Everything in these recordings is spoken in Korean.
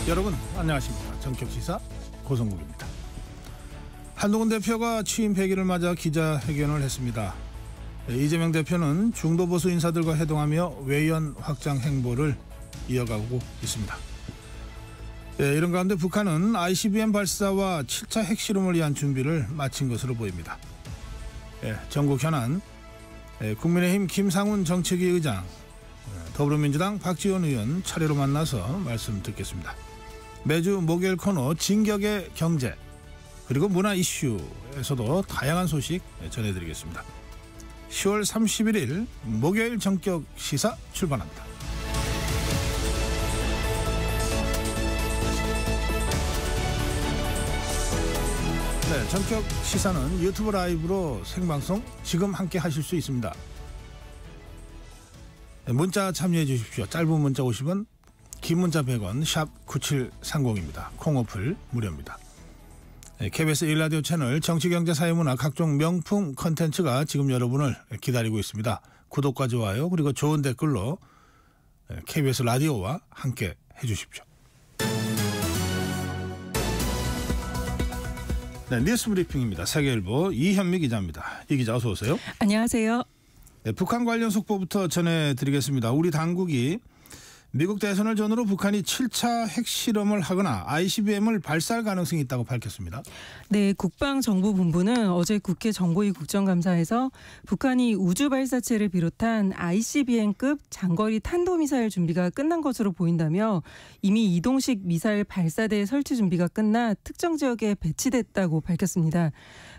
여러분 안녕하십니까. 정격시사 고성국입니다. 한동훈 대표가 취임 100일을 맞아 기자회견을 했습니다. 이재명 대표는 중도보수 인사들과 회동하며 외연 확장 행보를 이어가고 있습니다. 이런 가운데 북한은 ICBM 발사와 7차 핵실험을 위한 준비를 마친 것으로 보입니다. 전국 현안, 국민의힘 김상훈 정책위 의장, 더불어민주당 박지원 의원 차례로 만나서 말씀 듣겠습니다. 매주 목요일 코너 진격의 경제 그리고 문화 이슈에서도 다양한 소식 전해드리겠습니다. 10월 31일 목요일 전격 시사 출발합니다. 네, 전격 시사는 유튜브 라이브로 생방송 지금 함께 하실 수 있습니다. 문자 참여해 주십시오. 짧은 문자 50원, 긴 문자 100원, 샵 9730입니다. 콩어플 무료입니다. KBS 1라디오 채널 정치경제사회문화 각종 명품 컨텐츠가 지금 여러분을 기다리고 있습니다. 구독과 좋아요 그리고 좋은 댓글로 KBS 라디오와 함께 해주십시오. 네, 뉴스 브리핑입니다. 세계일보 이현미 기자입니다. 이 기자 어서 오세요. 안녕하세요. 네, 북한 관련 속보부터 전해드리겠습니다. 우리 당국이 미국 대선을 전후로 북한이 7차 핵실험을 하거나 ICBM을 발사할 가능성이 있다고 밝혔습니다. 네, 국방정보본부는 어제 국회 정보위 국정감사에서 북한이 우주발사체를 비롯한 ICBM급 장거리 탄도미사일 준비가 끝난 것으로 보인다며 이미 이동식 미사일 발사대 설치 준비가 끝나 특정 지역에 배치됐다고 밝혔습니다.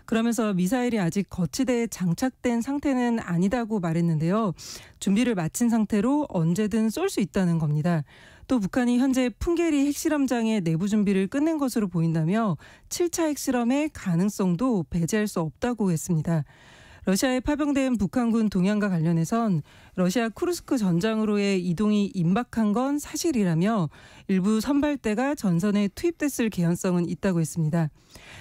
그러면서 미사일이 아직 거치대에 장착된 상태는 아니다고 말했는데요. 준비를 마친 상태로 언제든 쏠 수 있다는 겁니다. 또 북한이 현재 풍계리 핵실험장의 내부 준비를 끝낸 것으로 보인다며 7차 핵실험의 가능성도 배제할 수 없다고 했습니다. 러시아에 파병된 북한군 동향과 관련해선 러시아 쿠르스크 전장으로의 이동이 임박한 건 사실이라며 일부 선발대가 전선에 투입됐을 개연성은 있다고 했습니다.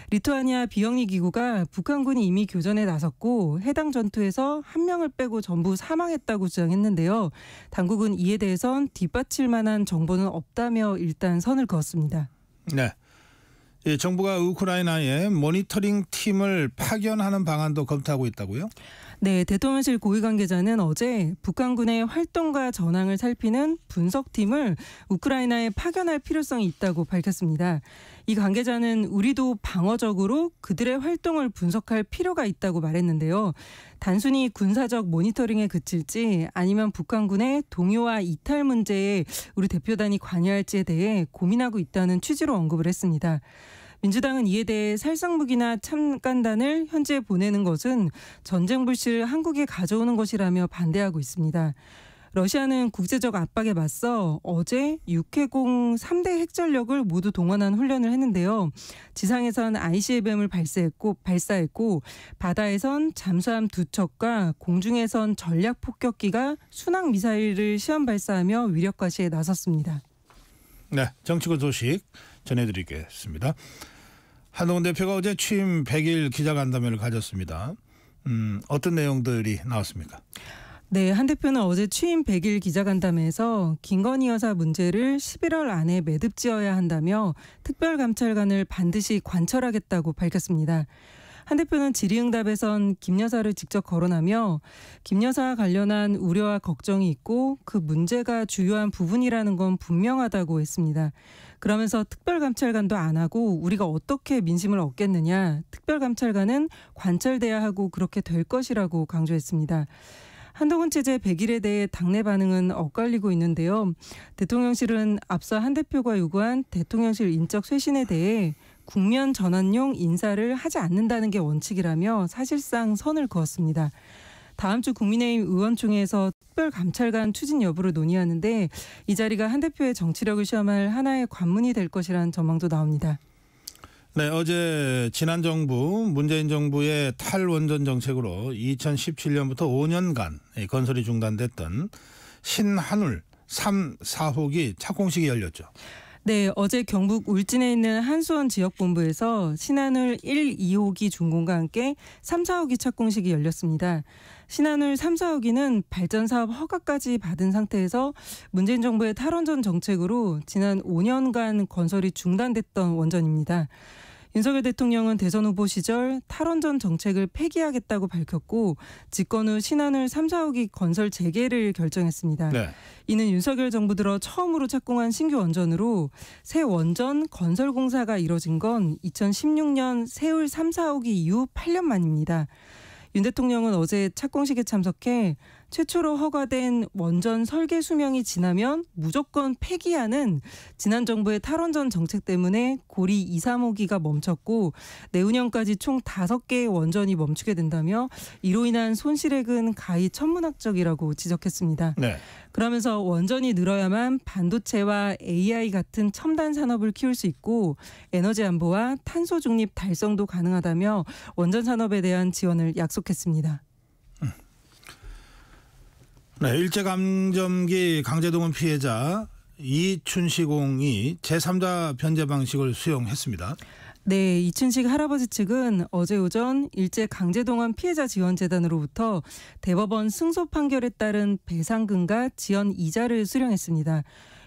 리투아니아 비영리 기구가 북한군이 이미 교전에 나섰고 해당 전투에서 한 명을 빼고 전부 사망했다고 주장했는데요. 당국은 이에 대해선 뒷받칠 만한 정보는 없다며 일단 선을 그었습니다. 네. 정부가 우크라이나에 모니터링 팀을 파견하는 방안도 검토하고 있다고요? 네, 대통령실 고위 관계자는 어제 북한군의 활동과 전황을 살피는 분석팀을 우크라이나에 파견할 필요성이 있다고 밝혔습니다. 이 관계자는 우리도 방어적으로 그들의 활동을 분석할 필요가 있다고 말했는데요. 단순히 군사적 모니터링에 그칠지 아니면 북한군의 동요와 이탈 문제에 우리 대표단이 관여할지에 대해 고민하고 있다는 취지로 언급을 했습니다. 민주당은 이에 대해 살상무기나 참관단을 현지에 보내는 것은 전쟁 불씨를 한국에 가져오는 것이라며 반대하고 있습니다. 러시아는 국제적 압박에 맞서 어제 육해공 3대 핵전력을 모두 동원한 훈련을 했는데요. 지상에선 ICBM을 발사했고 바다에선 잠수함 2척과 공중에선 전략 폭격기가 순항 미사일을 시험 발사하며 위력 과시에 나섰습니다. 네, 정치권 소식 전해드리겠습니다. 한동훈 대표가 어제 취임 100일 기자간담회를 가졌습니다. 어떤 내용들이 나왔습니까? 네, 한 대표는 어제 취임 100일 기자간담회에서 김건희 여사 문제를 11월 안에 매듭지어야 한다며 특별감찰관을 반드시 관철하겠다고 밝혔습니다. 한 대표는 질의응답에선 김 여사를 직접 거론하며 김 여사와 관련한 우려와 걱정이 있고 그 문제가 주요한 부분이라는 건 분명하다고 했습니다. 그러면서 특별감찰관도 안 하고 우리가 어떻게 민심을 얻겠느냐. 특별감찰관은 관철돼야 하고 그렇게 될 것이라고 강조했습니다. 한동훈 체제 100일에 대해 당내 반응은 엇갈리고 있는데요. 대통령실은 앞서 한 대표가 요구한 대통령실 인적 쇄신에 대해 국면 전환용 인사를 하지 않는다는 게 원칙이라며 사실상 선을 그었습니다. 다음 주 국민의힘 의원총회에서 특별감찰관 추진 여부를 논의하는데 이 자리가 한 대표의 정치력을 시험할 하나의 관문이 될 것이라는 전망도 나옵니다. 네, 어제 지난 정부 문재인 정부의 탈원전 정책으로 2017년부터 5년간 건설이 중단됐던 신한울 3, 4호기 착공식이 열렸죠. 네, 어제 경북 울진에 있는 한수원 지역본부에서 신한울 1, 2호기 준공과 함께 3, 4호기 착공식이 열렸습니다. 신한울 3, 4호기는 발전사업 허가까지 받은 상태에서 문재인 정부의 탈원전 정책으로 지난 5년간 건설이 중단됐던 원전입니다. 윤석열 대통령은 대선 후보 시절 탈원전 정책을 폐기하겠다고 밝혔고 집권 후 신한울 3, 4호기 건설 재개를 결정했습니다. 네. 이는 윤석열 정부 들어 처음으로 착공한 신규 원전으로 새 원전 건설 공사가 이뤄진 건 2016년 세울 3, 4호기 이후 8년 만입니다. 윤 대통령은 어제 착공식에 참석해 최초로 허가된 원전 설계 수명이 지나면 무조건 폐기하는 지난 정부의 탈원전 정책 때문에 고리 2, 3호기가 멈췄고 내후년까지 총 5개의 원전이 멈추게 된다며 이로 인한 손실액은 가히 천문학적이라고 지적했습니다. 네. 그러면서 원전이 늘어야만 반도체와 AI 같은 첨단 산업을 키울 수 있고 에너지 안보와 탄소 중립 달성도 가능하다며 원전 산업에 대한 지원을 약속했습니다. 네, 일제강점기 강제동원 피해자 이춘식공이 제3자 변제 방식을 수용했습니다. 네, 이춘식 할아버지 측은 어제 오전 일제 강제동원 피해자 지원재단으로부터 대법원 승소 판결에 따른 배상금과 지연 이자를 수령했습니다.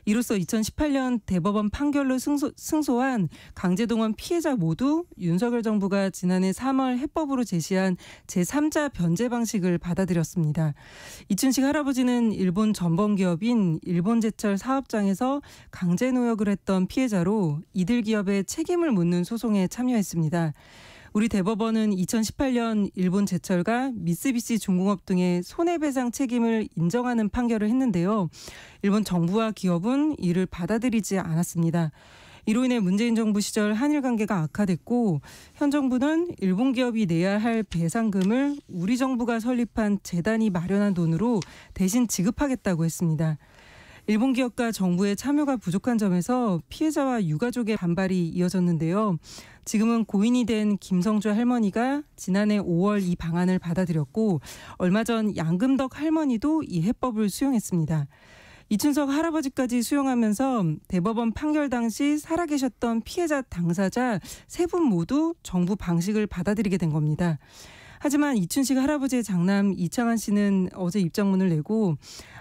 이로써 2018년 대법원 판결로 승소한 강제동원 피해자 모두 윤석열 정부가 지난해 3월 해법으로 제시한 제3자 변제 방식을 받아들였습니다. 이춘식 할아버지는 일본 전범기업인 일본제철 사업장에서 강제노역을 했던 피해자로 이들 기업의 책임을 묻는 소송에 참여했습니다. 우리 대법원은 2018년 일본 제철과 미쓰비시 중공업 등의 손해배상 책임을 인정하는 판결을 했는데요. 일본 정부와 기업은 이를 받아들이지 않았습니다. 이로 인해 문재인 정부 시절 한일 관계가 악화됐고 현 정부는 일본 기업이 내야 할 배상금을 우리 정부가 설립한 재단이 마련한 돈으로 대신 지급하겠다고 했습니다. 일본 기업과 정부의 참여가 부족한 점에서 피해자와 유가족의 반발이 이어졌는데요. 지금은 고인이 된 김성주 할머니가 지난해 5월 이 방안을 받아들였고 얼마 전 양금덕 할머니도 이 해법을 수용했습니다. 이춘석 할아버지까지 수용하면서 대법원 판결 당시 살아계셨던 피해자 당사자 3분 모두 정부 방식을 받아들이게 된 겁니다. 하지만 이춘식 할아버지의 장남 이창한 씨는 어제 입장문을 내고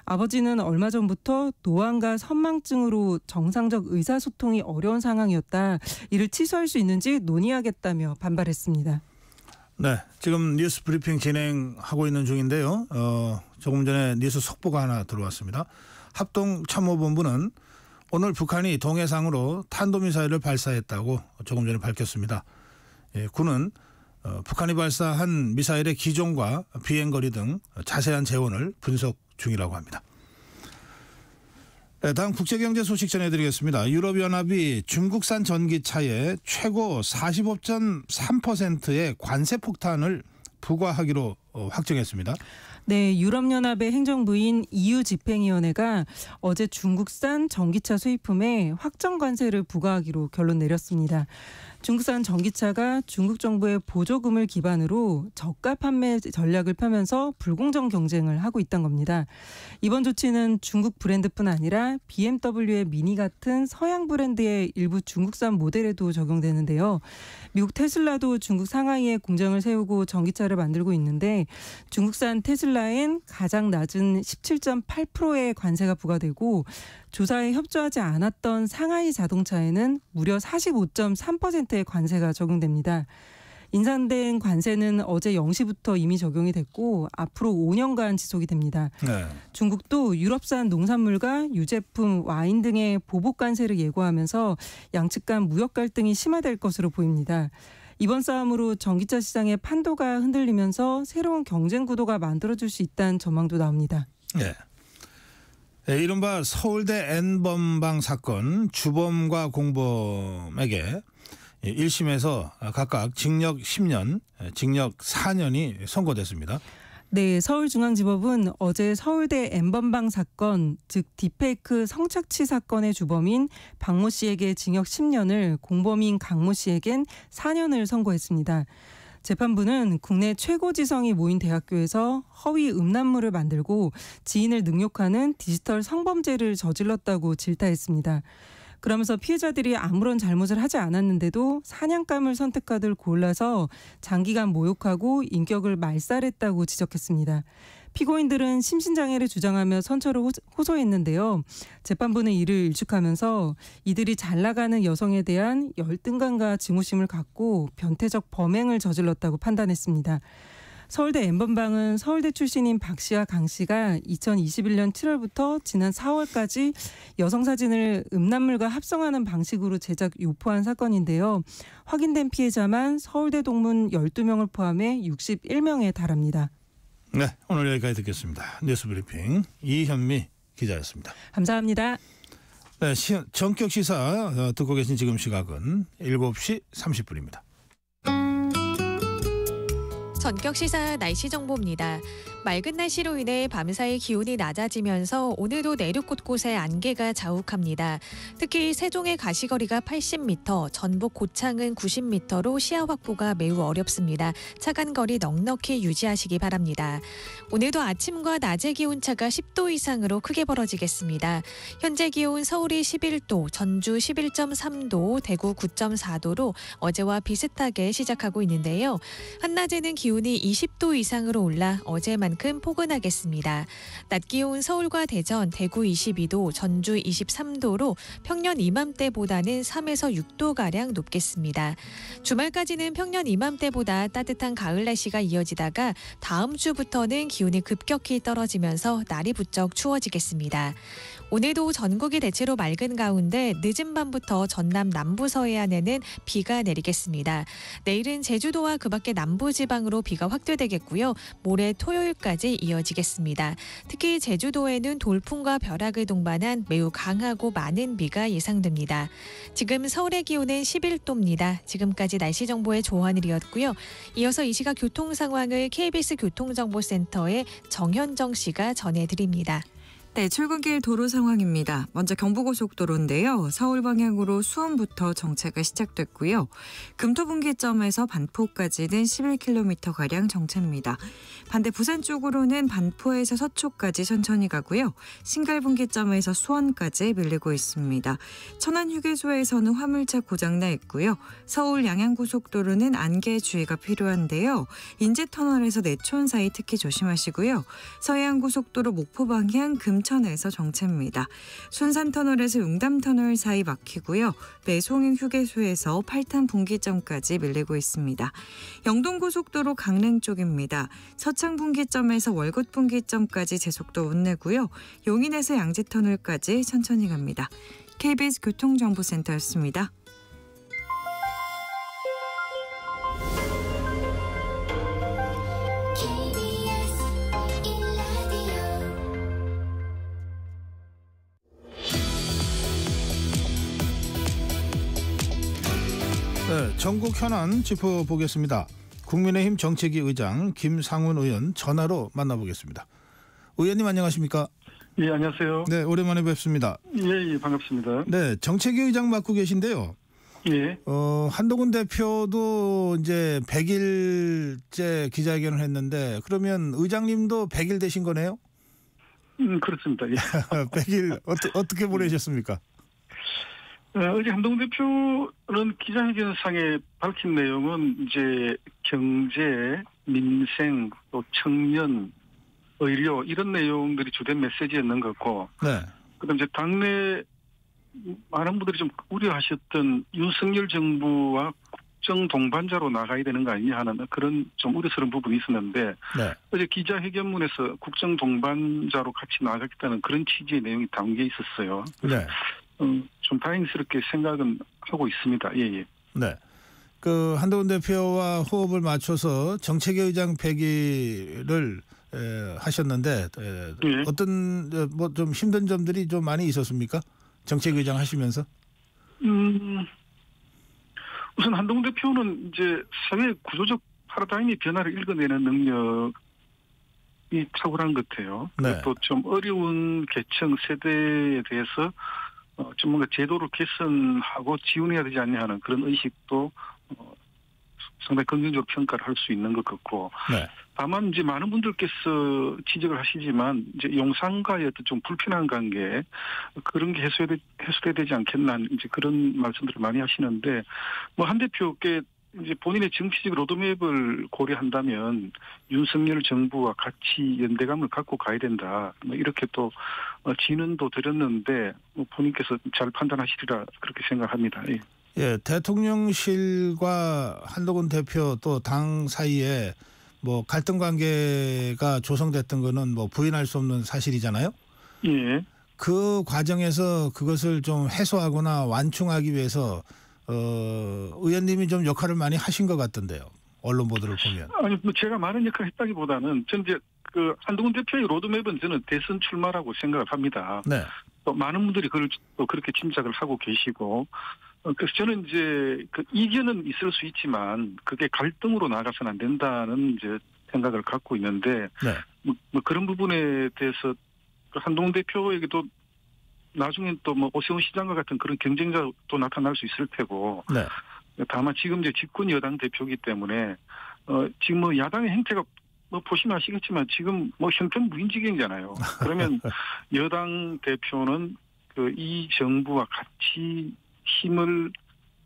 아버지는 얼마 전부터 노안과 선망증으로 정상적 의사소통이 어려운 상황이었다. 이를 취소할 수 있는지 논의하겠다며 반발했습니다. 네, 지금 뉴스 브리핑 진행하고 있는 중인데요. 조금 전에 뉴스 속보가 하나 들어왔습니다. 합동참모본부는 오늘 북한이 동해상으로 탄도미사일을 발사했다고 조금 전에 밝혔습니다. 군은 북한이 발사한 미사일의 기종과 비행거리 등 자세한 재원을 분석 중이라고 합니다. 다음 국제경제 소식 전해드리겠습니다. 유럽연합이 중국산 전기차에 최고 45.3%의 관세 폭탄을 부과하기로 확정했습니다. 네, 유럽연합의 행정부인 EU 집행위원회가 어제 중국산 전기차 수입품에 확정 관세를 부과하기로 결론 내렸습니다. 중국산 전기차가 중국 정부의 보조금을 기반으로 저가 판매 전략을 펴면서 불공정 경쟁을 하고 있다는 겁니다. 이번 조치는 중국 브랜드뿐 아니라 BMW의 미니 같은 서양 브랜드의 일부 중국산 모델에도 적용되는데요. 미국 테슬라도 중국 상하이에 공장을 세우고 전기차를 만들고 있는데 중국산 테슬라엔 가장 낮은 17.8%의 관세가 부과되고 조사에 협조하지 않았던 상하이 자동차에는 무려 45.3%의 관세가 적용됩니다. 인상된 관세는 어제 0시부터 이미 적용이 됐고 앞으로 5년간 지속이 됩니다. 네. 중국도 유럽산 농산물과 유제품, 와인 등의 보복 관세를 예고하면서 양측 간 무역 갈등이 심화될 것으로 보입니다. 이번 싸움으로 전기차 시장의 판도가 흔들리면서 새로운 경쟁 구도가 만들어질 수 있다는 전망도 나옵니다. 네. 네, 이른바 서울대 N번방 사건 주범과 공범에게 1심에서 각각 징역 10년, 징역 4년이 선고됐습니다. 네, 서울중앙지법은 어제 서울대 N번방 사건, 즉 딥페이크 성착취 사건의 주범인 박모 씨에게 징역 10년을 공범인 강모 씨에겐 4년을 선고했습니다. 재판부는 국내 최고 지성이 모인 대학교에서 허위 음란물을 만들고 지인을 능욕하는 디지털 성범죄를 저질렀다고 질타했습니다. 그러면서 피해자들이 아무런 잘못을 하지 않았는데도 사냥감을 선택하듯 골라서 장기간 모욕하고 인격을 말살했다고 지적했습니다. 피고인들은 심신장애를 주장하며 선처를 호소했는데요. 재판부는 이를 일축하면서 이들이 잘 나가는 여성에 대한 열등감과 증오심을 갖고 변태적 범행을 저질렀다고 판단했습니다. 서울대 N번방은 서울대 출신인 박 씨와 강 씨가 2021년 7월부터 지난 4월까지 여성 사진을 음란물과 합성하는 방식으로 제작 유포한 사건인데요. 확인된 피해자만 서울대 동문 12명을 포함해 61명에 달합니다. 네, 오늘 여기까지 듣겠습니다. 뉴스브리핑 이현미 기자였습니다. 감사합니다. 네, 전격 시사 듣고 계신 지금 시각은 7시 30분입니다. 전격 시사 날씨 정보입니다. 맑은 날씨로 인해 밤사이 기온이 낮아지면서 오늘도 내륙 곳곳에 안개가 자욱합니다. 특히 세종의 가시거리가 80m, 전북 고창은 90m로 시야 확보가 매우 어렵습니다. 차간거리 넉넉히 유지하시기 바랍니다. 오늘도 아침과 낮의 기온차가 10도 이상으로 크게 벌어지겠습니다. 현재 기온 서울이 11도, 전주 11.3도, 대구 9.4도로 어제와 비슷하게 시작하고 있는데요. 한낮에는 기온이 20도 이상으로 올라 어제만큼 포근하겠습니다. 낮 기온 서울과 대전, 대구 22도, 전주 23도로 평년 이맘때보다는 3에서 6도가량 높겠습니다. 주말까지는 평년 이맘때보다 따뜻한 가을 날씨가 이어지다가 다음 주부터는 기온이 급격히 떨어지면서 날이 부쩍 추워지겠습니다. 오늘도 전국이 대체로 맑은 가운데 늦은 밤부터 전남 남부 서해안에는 비가 내리겠습니다. 내일은 제주도와 그 밖의 남부지방으로 비가 확대되겠고요. 모레 토요일까지 이어지겠습니다. 특히 제주도에는 돌풍과 벼락을 동반한 매우 강하고 많은 비가 예상됩니다. 지금 서울의 기온은 11도입니다. 지금까지 날씨 정보의 조한일이었고요. 이어서 이 시각 교통 상황을 KBS 교통정보센터의 정현정 씨가 전해드립니다. 네, 출근길 도로 상황입니다. 먼저 경부고속도로인데요. 서울 방향으로 수원부터 정체가 시작됐고요. 금토분기점에서 반포까지는 11km가량 정체입니다. 반대 부산 쪽으로는 반포에서 서초까지 천천히 가고요. 신갈분기점에서 수원까지 밀리고 있습니다. 천안휴게소에서는 화물차 고장나 있고요. 서울 양양고속도로는 안개 주의가 필요한데요. 인제터널에서 내촌 사이 특히 조심하시고요. 서해안고속도로 목포 방향 금천에서 정체입니다. 순산터널에서 용담터널 사이 막히고요. 매송행 휴게소에서 8탄 분기점까지 밀리고 있습니다. 영동고속도로 강릉 쪽입니다. 서창 분기점에서 월곶 분기점까지 제속도 못 내고요. 용인에서 양재터널까지 천천히 갑니다. KBS 교통정보센터였습니다. 네, 전국 현안 짚어보겠습니다. 국민의힘 정책위 의장 김상훈 의원 전화로 만나보겠습니다. 의원님 안녕하십니까? 예, 안녕하세요. 네, 오랜만에 뵙습니다. 예, 반갑습니다. 네, 정책위 의장 맡고 계신데요. 예. 한동훈 대표도 이제 100일째 기자회견을 했는데 그러면 의장님도 100일 되신 거네요? 그렇습니다. 예. 100일 어떻게 보내셨습니까? 어제 한동훈 대표는 기자회견상에 밝힌 내용은 이제 경제, 민생, 또 청년, 의료 이런 내용들이 주된 메시지였는 것 같고, 네. 그다음 이제 당내 많은 분들이 좀 우려하셨던 윤석열 정부와 국정 동반자로 나가야 되는 거 아니냐 하는 그런 좀 우려스러운 부분이 있었는데, 네. 어제 기자회견문에서 국정 동반자로 같이 나가겠다는 그런 취지의 내용이 담겨 있었어요. 네. 좀 다행스럽게 생각은 하고 있습니다. 예. 네. 그 한동훈 대표와 호흡을 맞춰서 정책위 의장 100일을 하셨는데 예. 어떤 뭐 좀 힘든 점들이 좀 많이 있었습니까? 정책위 의장 하시면서? 우선 한동훈 대표는 이제 사회 구조적 파라다임의 변화를 읽어내는 능력이 탁월한 것 같아요. 네. 또 좀 어려운 계층 세대에 대해서 좀 뭔가 제도를 개선하고 지원해야 되지 않냐 하는 그런 의식도 상당히 긍정적으로 평가를 할 수 있는 것 같고 네. 다만 이제 많은 분들께서 지적을 하시지만 이제 용산과의 어떤 좀 불편한 관계 그런 게 해소돼야 되지 않겠나 이제 그런 말씀들을 많이 하시는데 뭐 한 대표께 이제 본인의 정치적 로드맵을 고려한다면 윤석열 정부와 같이 연대감을 갖고 가야 된다. 뭐 이렇게 또 진언도 드렸는데 뭐 본인께서 잘 판단하시리라 그렇게 생각합니다. 예. 예, 대통령실과 한동훈 대표 또 당 사이에 뭐 갈등 관계가 조성됐던 거는 뭐 부인할 수 없는 사실이잖아요. 예. 그 과정에서 그것을 좀 해소하거나 완충하기 위해서 의원님이 좀 역할을 많이 하신 것 같던데요. 언론 보도를 보면. 아니 뭐 제가 많은 역할을 했다기보다는 전 이제 그 한동훈 대표의 로드맵은 저는 대선 출마라고 생각을 합니다. 네. 또 많은 분들이 그걸 또 그렇게 짐작을 하고 계시고 그래서 저는 이제 그 이견은 있을 수 있지만 그게 갈등으로 나가서는 안 된다는 이제 생각을 갖고 있는데 네. 뭐 그런 부분에 대해서 한동훈 대표에게도 나중에 또 뭐 오세훈 시장과 같은 그런 경쟁자도 나타날 수 있을 테고 네. 다만 지금 이제 집권 여당 대표이기 때문에 지금 뭐 야당의 행태가 뭐 보시면 아시겠지만 지금 뭐 형편무인지경이잖아요. 그러면 여당 대표는 그 이 정부와 같이 힘을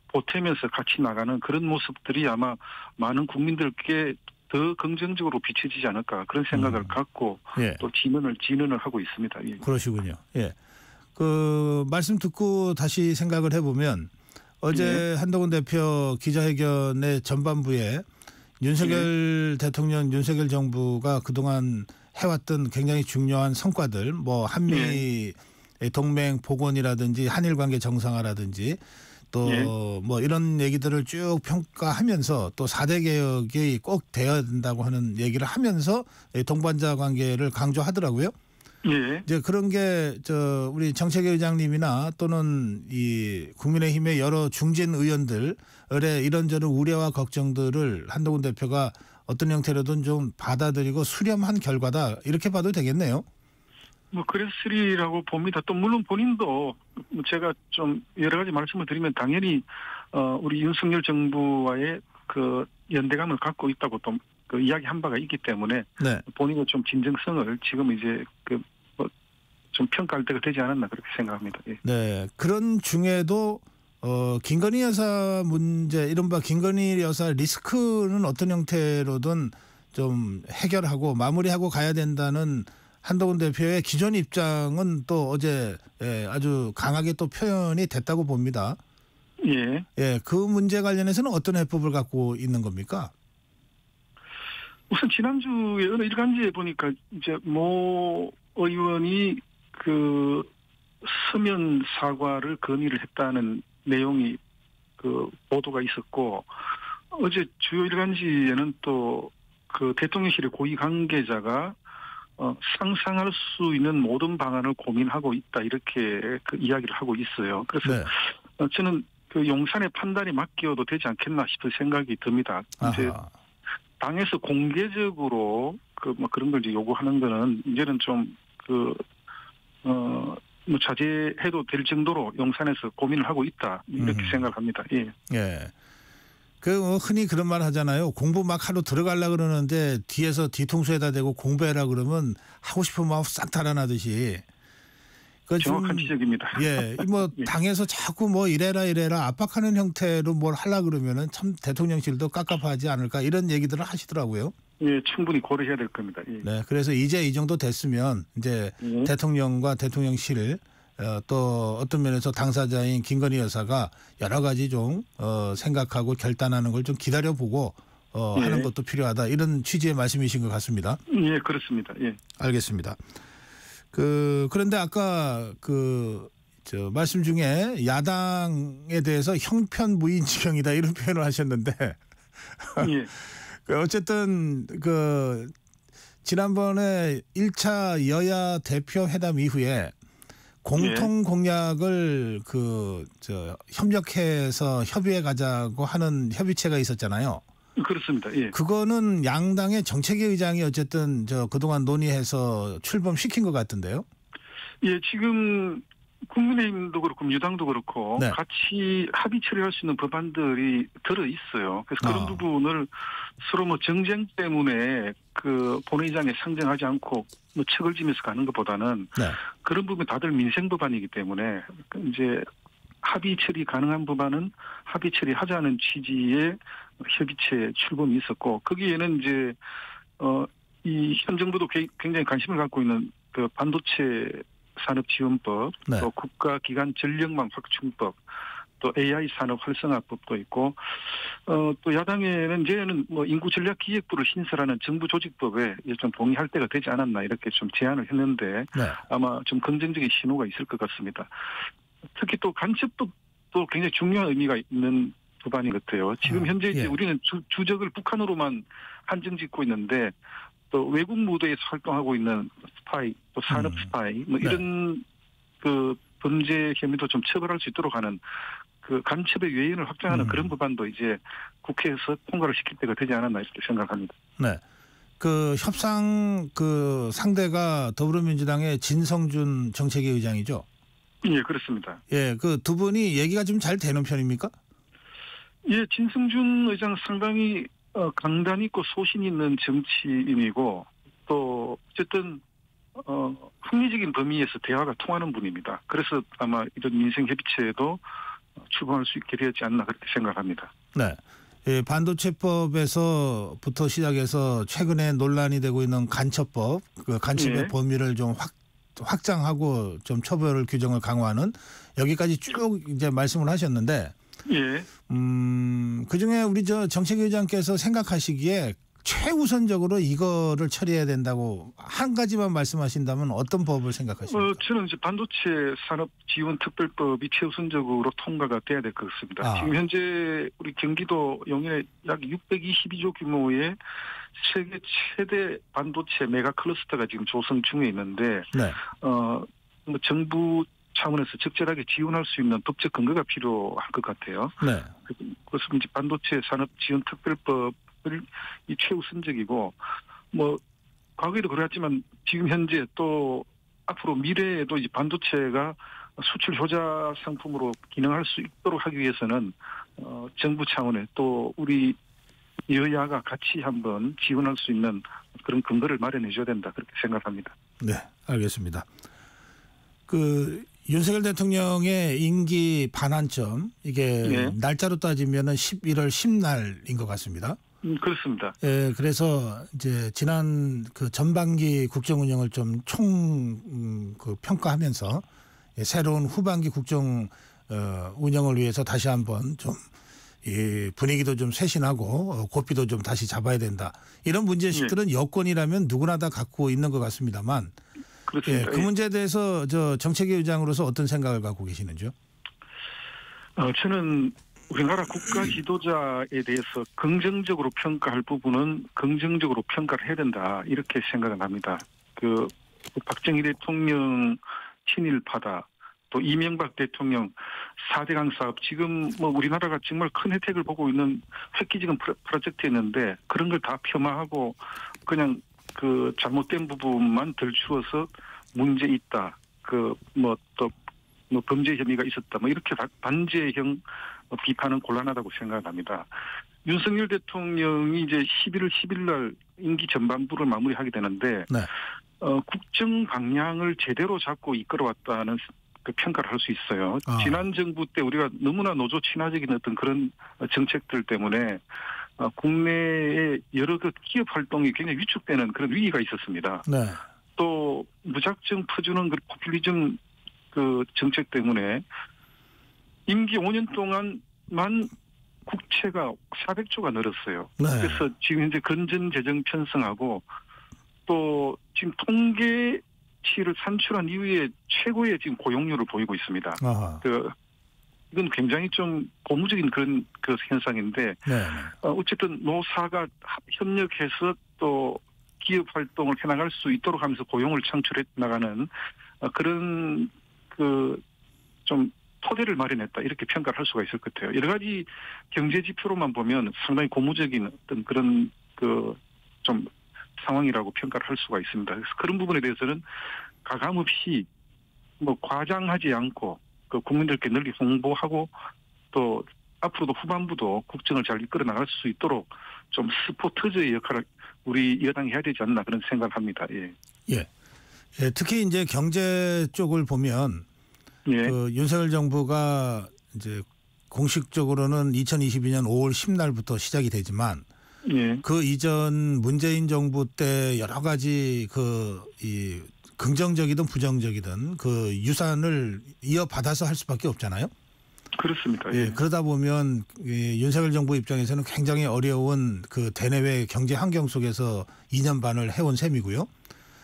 보태면서 같이 나가는 그런 모습들이 아마 많은 국민들께 더 긍정적으로 비춰지지 않을까 그런 생각을 갖고 예. 또 진언을 하고 있습니다. 예. 그러시군요. 예. 그 말씀 듣고 다시 생각을 해보면 어제 한동훈 대표 기자회견의 전반부에 윤석열 대통령, 윤석열 정부가 그동안 해왔던 굉장히 중요한 성과들, 뭐 한미 동맹 복원이라든지 한일 관계 정상화라든지 또 뭐 이런 얘기들을 쭉 평가하면서 또 4대 개혁이 꼭 돼야 된다고 하는 얘기를 하면서 동반자 관계를 강조하더라고요. 예. 이제 그런 게 우리 정책위 의장님이나 또는 이 국민의힘의 여러 중진 의원들의 이런저런 우려와 걱정들을 한동훈 대표가 어떤 형태로든 좀 받아들이고 수렴한 결과다 이렇게 봐도 되겠네요. 뭐 그랬으리라고 봅니다. 또 물론 본인도 제가 좀 여러 가지 말씀을 드리면 당연히 우리 윤석열 정부와의 그 연대감을 갖고 있다고 또 그 이야기한 바가 있기 때문에 네. 본인의 좀 진정성을 지금 이제 좀 평가할 때가 되지 않았나 그렇게 생각합니다. 예. 네. 그런 중에도 김건희 여사 문제, 이른바 김건희 여사 리스크는 어떤 형태로든 좀 해결하고 마무리하고 가야 된다는 한동훈 대표의 기존 입장은 또 어제 아주 강하게 또 표현이 됐다고 봅니다. 예. 예, 그 문제 관련해서는 어떤 해법을 갖고 있는 겁니까? 우선 지난주에 어느 일간지에 보니까 이제 모 의원이 그 서면 사과를 건의를 했다는 내용이 그 보도가 있었고 어제 주요 일간지에는 또 그 대통령실의 고위 관계자가 상상할 수 있는 모든 방안을 고민하고 있다 이렇게 그 이야기를 하고 있어요. 그래서 네. 저는 그 용산의 판단이 맡겨도 되지 않겠나 싶은 생각이 듭니다. 이제 당에서 공개적으로 그 뭐 그런 걸 이제 요구하는 거는 이제는 좀 뭐 자제해도 될 정도로 용산에서 고민을 하고 있다 이렇게 생각합니다. 예. 예. 그 흔히 그런 말 하잖아요. 공부 막 하러 들어가려고 그러는데 뒤에서 뒤통수에다 대고 공부해라 그러면 하고 싶은 마음 싹 달아나듯이. 정확한 지적입니다. 예, 뭐 예. 당에서 자꾸 뭐 이래라 압박하는 형태로 뭘 하려 그러면은 참 대통령실도 깝깝하지 않을까 이런 얘기들을 하시더라고요. 예, 충분히 고려해야 될 겁니다. 예. 네, 그래서 이제 이 정도 됐으면 이제 대통령과 대통령실 또 어떤 면에서 당사자인 김건희 여사가 여러 가지 좀 생각하고 결단하는 걸 좀 기다려보고 하는 것도 필요하다 이런 취지의 말씀이신 것 같습니다. 예, 그렇습니다. 예. 알겠습니다. 그런데 아까 말씀 중에 야당에 대해서 형편무인지경이다 이런 표현을 하셨는데 예. 어쨌든 지난번에 1차 여야 대표 회담 이후에 공통 공약을 협력해서 협의해 가자고 하는 협의체가 있었잖아요. 그렇습니다. 예. 그거는 양당의 정책위 의장이 어쨌든 그동안 논의해서 출범시킨 것 같은데요. 예, 지금 국민의힘도 그렇고 민주당도 그렇고 네. 같이 합의 처리할 수 있는 법안들이 들어 있어요. 그래서 그런 부분을 서로 뭐 정쟁 때문에 그 본회의장에 상정하지 않고 뭐 척을 지면서 가는 것보다는 네. 그런 부분 다들 민생 법안이기 때문에 이제 합의 처리 가능한 법안은 합의 처리하자는 취지의 협의체 출범이 있었고 거기에는 이제 이 현 정부도 굉장히 관심을 갖고 있는 그 반도체 산업지원법, 네. 또 국가기관 전력망 확충법, 또 AI 산업 활성화법도 있고, 또 야당에는 이제는 뭐 인구전략기획부를 신설하는 정부 조직법에 좀 동의할 때가 되지 않았나 이렇게 좀 제안을 했는데 네. 아마 좀 긍정적인 신호가 있을 것 같습니다. 특히 또 간첩법도 굉장히 중요한 의미가 있는 법안인 것 같아요. 지금 현재 이제 예. 우리는 주적을 북한으로만 한정짓고 있는데 또 외국 무대에서 활동하고 있는 스파이, 또 산업 스파이, 뭐 이런 그 범죄 혐의도 좀 처벌할 수 있도록 하는 그 간첩의 외연을 확장하는 그런 법안도 이제 국회에서 통과를 시킬 때가 되지 않았나 이렇게 생각합니다. 네. 그 협상 그 상대가 더불어민주당의 진성준 정책위 의장이죠. 예, 그렇습니다. 예, 그 두 분이 얘기가 좀 잘 되는 편입니까? 예, 진성준 의장 상당히 강단 있고 소신 있는 정치인이고 또 어쨌든 합리적인 범위에서 대화가 통하는 분입니다. 그래서 아마 이런 민생 협의체에도 출범할 수 있게 되었지 않나 그렇게 생각합니다. 네. 예, 반도체법에서부터 시작해서 최근에 논란이 되고 있는 간첩법, 그 간첩의 예. 범위를 좀 확장하고 좀 처벌 규정을 강화하는 여기까지 쭉 이제 말씀을 하셨는데, 예. 그 중에 우리 저 정책위 의장께서 생각하시기에 최우선적으로 이거를 처리해야 된다고 한 가지만 말씀하신다면 어떤 법을 생각하십니까? 저는 이제 반도체 산업 지원 특별법이 최우선적으로 통과가 돼야 될 것 같습니다. 아. 지금 현재 우리 경기도 용인에 약 622조 규모의 세계 최대 반도체 메가 클러스터가 지금 조성 중에 있는데, 네. 뭐 정부 차원에서 적절하게 지원할 수 있는 법적 근거가 필요할 것 같아요. 네. 그것은 이제 반도체 산업 지원 특별법을 이 최우선적이고, 뭐 과거에도 그랬지만 지금 현재 또 앞으로 미래에도 이 반도체가 수출 효자 상품으로 기능할 수 있도록 하기 위해서는 정부 차원에 또 우리 여야가 같이 한번 지원할 수 있는 그런 근거를 마련해 줘야 된다 그렇게 생각합니다. 네, 알겠습니다. 그 윤석열 대통령의 임기 반환점 이게 네. 날짜로 따지면은 11월 10날인 것 같습니다. 그렇습니다. 예, 그래서 이제 지난 그 전반기 국정 운영을 좀 그 평가하면서 새로운 후반기 국정 운영을 위해서 다시 한번 좀 이 분위기도 좀 쇄신하고 고삐도 좀 다시 잡아야 된다. 이런 문제식들은 여권이라면 누구나 다 갖고 있는 것 같습니다만, 예, 그렇습니다. 그 문제에 대해서 저 정책위 의장으로서 어떤 생각을 갖고 계시는지요? 저는 우리나라 국가 지도자에 대해서 긍정적으로 평가할 부분은 긍정적으로 평가를 해야 된다 이렇게 생각을 합니다. 그 박정희 대통령 친일파다, 또 이명박 대통령 4대강 사업, 지금 뭐 우리나라가 정말 큰 혜택을 보고 있는 획기적인 프로젝트였는데 그런 걸 다 폄하하고 그냥 그 잘못된 부분만 들추어서 문제 있다, 그 뭐 또 뭐 범죄 혐의가 있었다, 뭐 이렇게 반제형 비판은 곤란하다고 생각합니다. 윤석열 대통령이 이제 11월 10일 날 임기 전반부를 마무리하게 되는데, 네. 국정 방향을 제대로 잡고 이끌어왔다는 그 평가를 할 수 있어요. 지난 정부 때 우리가 너무나 노조 친화적인 어떤 그런 정책들 때문에 국내의 여러 그 기업 활동이 굉장히 위축되는 그런 위기가 있었습니다. 네. 또 무작정 퍼주는 그 포퓰리즘 그 정책 때문에 임기 5년 동안만 국채가 400조가 늘었어요. 네. 그래서 지금 현재 건전 재정 편성하고 또 지금 통계치를 산출한 이후에 최고의 지금 고용률을 보이고 있습니다. 아하. 이건 굉장히 좀 고무적인 그런 그 현상인데, 네. 어쨌든 노사가 협력해서 또 기업 활동을 해나갈 수 있도록 하면서 고용을 창출해 나가는 그런 그 좀 토대를 마련했다 이렇게 평가를 할 수가 있을 것 같아요. 여러 가지 경제 지표로만 보면 상당히 고무적인 어떤 그런 그 좀 상황이라고 평가를 할 수가 있습니다. 그래서 그런 부분에 대해서는 가감 없이 뭐 과장하지 않고 그 국민들께 널리 홍보하고 또 앞으로도 후반부도 국정을 잘 이끌어 나갈 수 있도록 좀 스포트저의 역할을 우리 여당이 해야 되지 않나 그런 생각을 합니다. 예. 예. 예, 특히 이제 경제 쪽을 보면 예. 그 윤석열 정부가 이제 공식적으로는 2022년 5월 10날부터 시작이 되지만 예. 그 이전 문재인 정부 때 여러 가지 이 긍정적이든 부정적이든 그 유산을 이어받아서 할 수밖에 없잖아요. 그렇습니다. 예, 그러다 보면 윤석열 정부 입장에서는 굉장히 어려운 그 대내외 경제 환경 속에서 2년 반을 해온 셈이고요.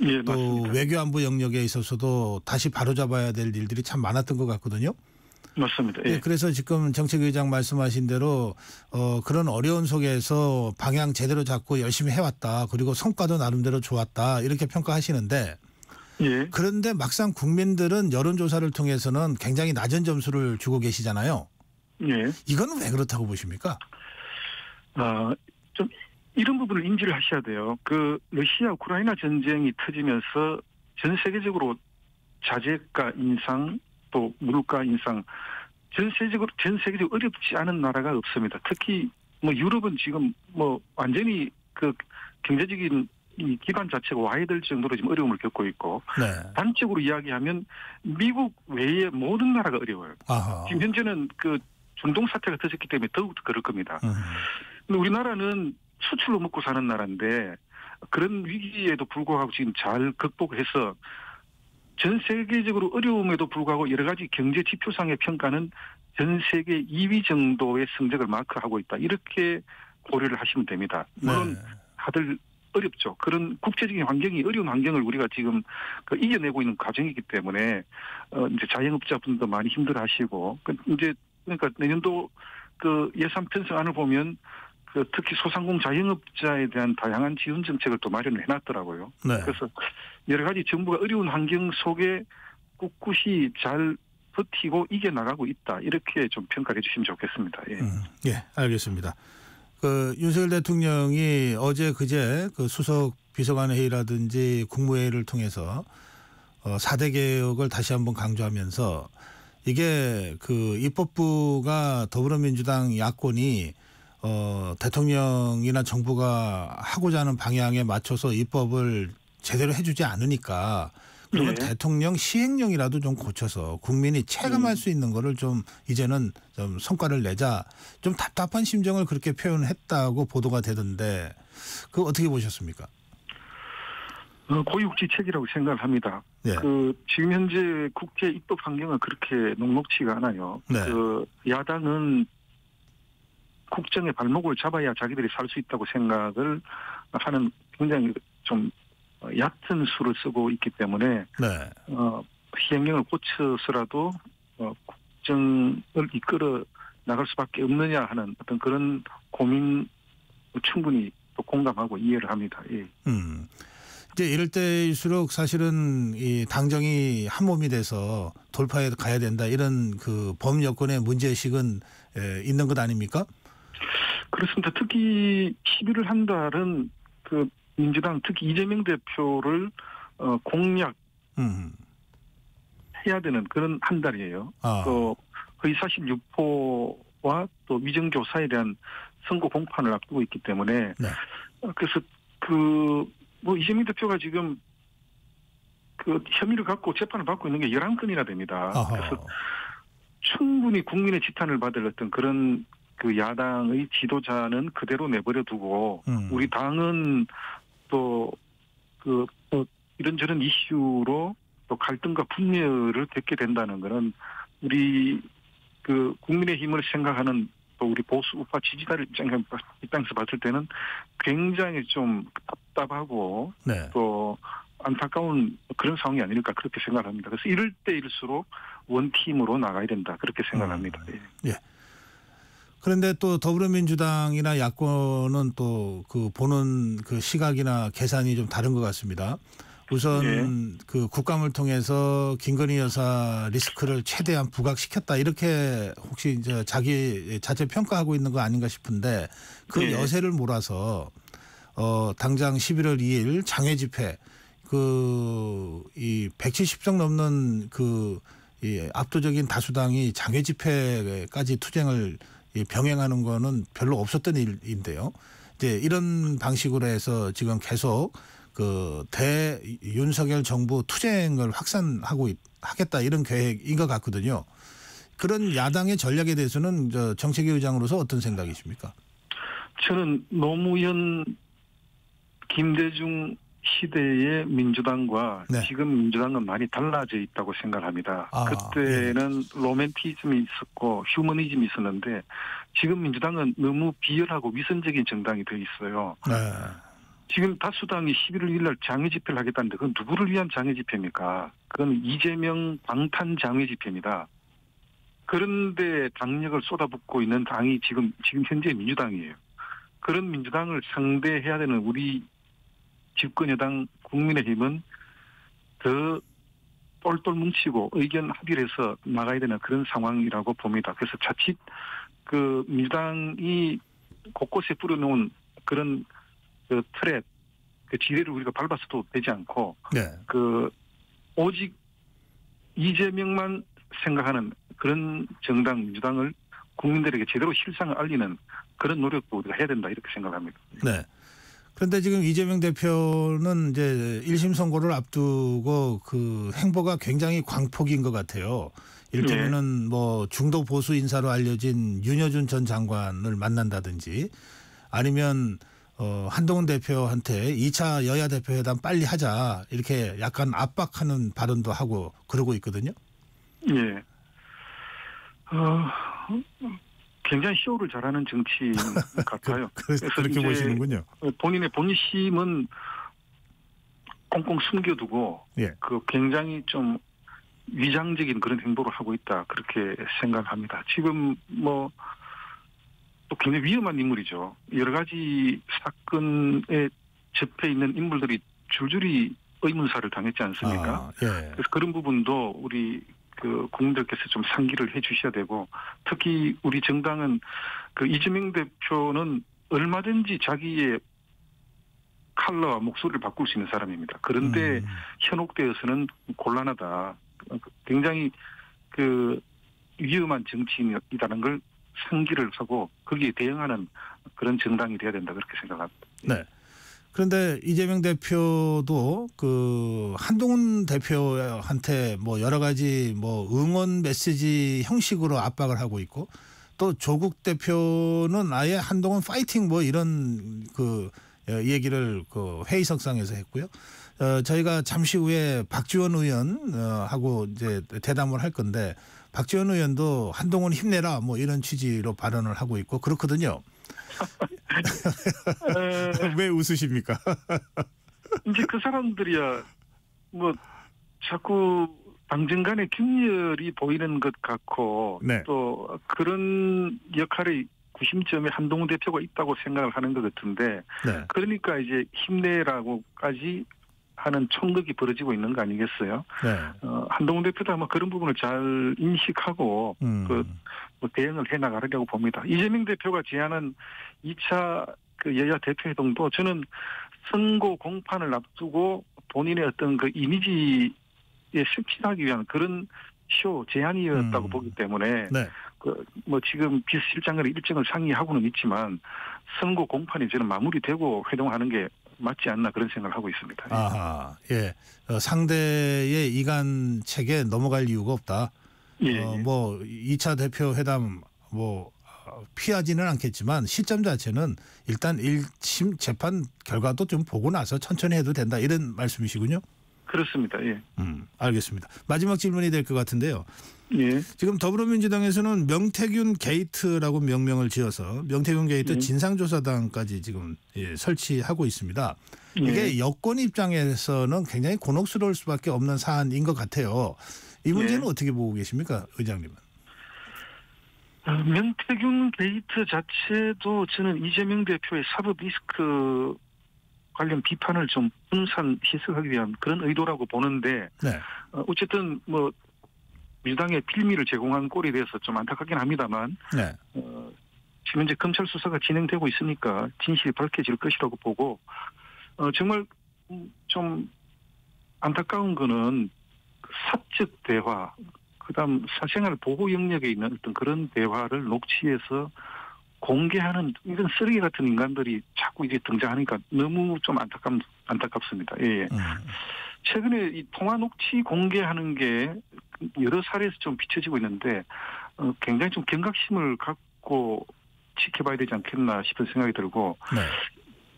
예, 또 맞습니다. 외교안보 영역에 있어서도 다시 바로잡아야 될 일들이 참 많았던 것 같거든요. 맞습니다. 예. 예, 그래서 지금 정책의장 말씀하신 대로 그런 어려운 속에서 방향 제대로 잡고 열심히 해왔다. 그리고 성과도 나름대로 좋았다. 이렇게 평가하시는데 예. 그런데 막상 국민들은 여론조사를 통해서는 굉장히 낮은 점수를 주고 계시잖아요. 예. 이건 왜 그렇다고 보십니까? 좀 이런 부분을 인지를 하셔야 돼요. 그 러시아 우크라이나 전쟁이 터지면서 전 세계적으로 자재가 인상 또 물가 인상 전 세계적으로 어렵지 않은 나라가 없습니다. 특히 뭐 유럽은 지금 뭐 완전히 그 경제적인 이 기반 자체가 와해될 정도로 지금 어려움을 겪고 있고 네. 단적으로 이야기하면 미국 외의 모든 나라가 어려워요. 아하. 지금 현재는 그 중동 사태가 터졌기 때문에 더욱 그럴 겁니다. 근데 우리나라는 수출로 먹고 사는 나라인데 그런 위기에도 불구하고 지금 잘 극복해서 전 세계적으로 어려움에도 불구하고 여러 가지 경제 지표상의 평가는 전 세계 2위 정도의 성적을 마크하고 있다. 이렇게 고려를 하시면 됩니다. 물론 네. 다들 어렵죠. 그런 국제적인 환경이 어려운 환경을 우리가 지금 이겨내고 있는 과정이기 때문에 이제 자영업자분도 많이 힘들어하시고 그러니까 내년도 그 예산 편성안을 보면 그 특히 소상공 자영업자에 대한 다양한 지원 정책을 또 마련을 해놨더라고요. 네. 그래서 여러 가지 정부가 어려운 환경 속에 꿋꿋이 잘 버티고 이겨나가고 있다. 이렇게 좀 평가해 주시면 좋겠습니다. 예. 예, 알겠습니다. 그 윤석열 대통령이 어제 그제 그 수석 비서관 회의라든지 국무회의를 통해서 4대 개혁을 다시 한번 강조하면서 이게 그 입법부가 더불어민주당 야권이 대통령이나 정부가 하고자 하는 방향에 맞춰서 입법을 제대로 해주지 않으니까 그러면 네. 대통령 시행령이라도 좀 고쳐서 국민이 체감할 수 있는 거를 좀 이제는 좀 성과를 내자 좀 답답한 심정을 그렇게 표현했다고 보도가 되던데 그거 어떻게 보셨습니까? 고육지책이라고 생각을 합니다. 네. 그 지금 현재 국회 입법 환경은 그렇게 녹록치가 않아요. 네. 그 야당은 국정의 발목을 잡아야 자기들이 살 수 있다고 생각을 하는 굉장히 좀 얕은 수를 쓰고 있기 때문에 네. 시행령을 고쳐서라도 국정을 이끌어 나갈 수밖에 없느냐 하는 어떤 그런 고민 충분히 또 공감하고 이해를 합니다. 예. 이제 이럴 때일수록 사실은 이 당정이 한 몸이 돼서 돌파해 가야 된다 이런 그 범여권의 문제의식은 있는 것 아닙니까? 그렇습니다. 특히 11월 한 달은 그 민주당 특히 이재명 대표를 공략해야 되는 그런 한 달이에요. 또 허위사실 유포와 또 위정교사에 대한 선거 공판을 앞두고 있기 때문에 네. 그래서 뭐 이재명 대표가 지금 그 혐의를 갖고 재판을 받고 있는 게 11건이나 됩니다. 아하. 그래서 충분히 국민의 지탄을 받을 어떤 그런 그 야당의 지도자는 그대로 내버려 두고 우리 당은 또 뭐 이런저런 이슈로 또 갈등과 분열을 겪게 된다는 거는 우리 그 국민의힘을 생각하는 또 우리 보수 우파 지지자들 입장에서 봤을 때는 굉장히 좀 답답하고 네. 또 안타까운 그런 상황이 아닐까 그렇게 생각합니다. 그래서 이럴 때일수록 원팀으로 나가야 된다 그렇게 생각합니다. 예. 그런데 또 더불어민주당이나 야권은 또 그 보는 그 시각이나 계산이 좀 다른 것 같습니다. 우선 예. 그 국감을 통해서 김건희 여사 리스크를 최대한 부각시켰다 이렇게 혹시 이제 자기 자체 평가하고 있는 거 아닌가 싶은데 그 예. 여세를 몰아서 당장 11월 2일 장외 집회 이 170석 넘는 이 압도적인 다수당이 장외 집회까지 투쟁을 병행하는 거는 별로 없었던 일인데요. 이제 이런 방식으로 해서 지금 계속 윤석열 정부 투쟁을 확산하고 하겠다 이런 계획인 것 같거든요. 그런 야당의 전략에 대해서는 정책위 의장으로서 어떤 생각이십니까? 저는 노무현 김대중 시대의 민주당과 네. 지금 민주당은 많이 달라져 있다고 생각합니다. 그때는 예. 로맨티즘이 있었고 휴머니즘이 있었는데 지금 민주당은 너무 비열하고 위선적인 정당이 되어 있어요. 네. 지금 다수당이 11월 1일 날 장외 집회를 하겠다는데 그건 누구를 위한 장외 집회입니까? 그건 이재명 방탄 장외 집회입니다. 그런데 당력을 쏟아붓고 있는 당이 지금 현재 민주당이에요. 그런 민주당을 상대해야 되는 우리 집권 여당 국민의힘은 더 똘똘 뭉치고 의견 합의를 해서 나가야 되는 그런 상황이라고 봅니다. 그래서 자칫 민주당이 곳곳에 뿌려놓은 그런 트랩, 지뢰를 우리가 밟아서도 되지 않고 네. 오직 이재명만 생각하는 그런 정당 민주당을 국민들에게 제대로 실상을 알리는 그런 노력도 우리가 해야 된다 이렇게 생각합니다. 네. 그런데 지금 이재명 대표는 이제 1심 선고를 앞두고 행보가 굉장히 광폭인 것 같아요. 이를테면은 뭐 중도 보수 인사로 알려진 윤여준 전 장관을 만난다든지 아니면 한동훈 대표한테 2차 여야 대표회담 빨리 하자 이렇게 약간 압박하는 발언도 하고 그러고 있거든요. 예. 굉장히 쇼를 잘하는 정치인 같아요. 그래서 그렇게 보시는군요. 본인의 본심은 꽁꽁 숨겨두고 예. 굉장히 좀 위장적인 그런 행보를 하고 있다 그렇게 생각합니다. 지금 또 굉장히 위험한 인물이죠. 여러 가지 사건에 접해 있는 인물들이 줄줄이 의문사를 당했지 않습니까? 예. 그래서 그런 부분도 우리 국민들께서 좀 상기를 해 주셔야 되고 특히 우리 정당은 이재명 대표는 얼마든지 자기의 컬러와 목소리를 바꿀 수 있는 사람입니다. 그런데 현혹되어서는 곤란하다. 굉장히 위험한 정치인이라는 걸 상기를 하고 거기에 대응하는 그런 정당이 돼야 된다 그렇게 생각합니다. 네. 그런데 이재명 대표도 한동훈 대표한테 여러 가지 응원 메시지 형식으로 압박을 하고 있고 또 조국 대표는 아예 한동훈 파이팅 이런 얘기를 회의석상에서 했고요. 저희가 잠시 후에 박지원 의원하고 이제 대담을 할 건데 박지원 의원도 한동훈 힘내라 이런 취지로 발언을 하고 있고 그렇거든요. 왜 웃으십니까? 이제 그 사람들이야 자꾸 당정 간의 균열이 보이는 것 같고 네. 또 그런 역할의 구심점에 한동훈 대표가 있다고 생각을 하는 것 같은데 네. 그러니까 이제 힘내라고까지 하는 총극이 벌어지고 있는 거 아니겠어요? 네. 한동훈 대표도 아마 그런 부분을 잘 인식하고 대응을 해나가려고 봅니다. 이재명 대표가 제안한 2차 여야 대표회동도 저는 선거 공판을 앞두고 본인의 어떤 이미지에 색칠하기 위한 그런 제안이었다고 보기 때문에 네. 지금 비서실장간의 일정을 상의하고는 있지만 선거 공판이 저는 마무리되고 회동하는 게 맞지 않나 그런 생각을 하고 있습니다. 아하, 예. 상대의 이간책에 넘어갈 이유가 없다. 예. 2차 대표 회담 피하지는 않겠지만 시점 자체는 일단 1심 재판 결과도 좀 보고 나서 천천히 해도 된다 이런 말씀이시군요. 그렇습니다. 예. 알겠습니다. 마지막 질문이 될 것 같은데요. 예. 지금 더불어민주당에서는 명태균 게이트라고 명명을 지어서 명태균 게이트 진상조사단까지 지금 설치하고 있습니다. 이게 여권 입장에서는 굉장히 곤혹스러울 수밖에 없는 사안인 것 같아요. 이 문제는 어떻게 보고 계십니까, 의장님은? 명태균 게이트 자체도 저는 이재명 대표의 사법 리스크 관련 비판을 좀 분산 해석하기 위한 그런 의도라고 보는데 네. 어쨌든 민주당에 필미를 제공한 꼴이 돼서 좀 안타깝긴 합니다만 네. 지금 이제 검찰 수사가 진행되고 있으니까 진실이 밝혀질 것이라고 보고 정말 좀 안타까운 거는 그 사적 대화, 그다음 사생활 보호 영역에 있는 어떤 그런 대화를 녹취해서 공개하는 이런 쓰레기 같은 인간들이 자꾸 이제 등장하니까 너무 좀 안타깝습니다. 예. 최근에 이 통화 녹취 공개하는 게 여러 사례에서 좀 비춰지고 있는데 굉장히 좀 경각심을 갖고 지켜봐야 되지 않겠나 싶은 생각이 들고 네.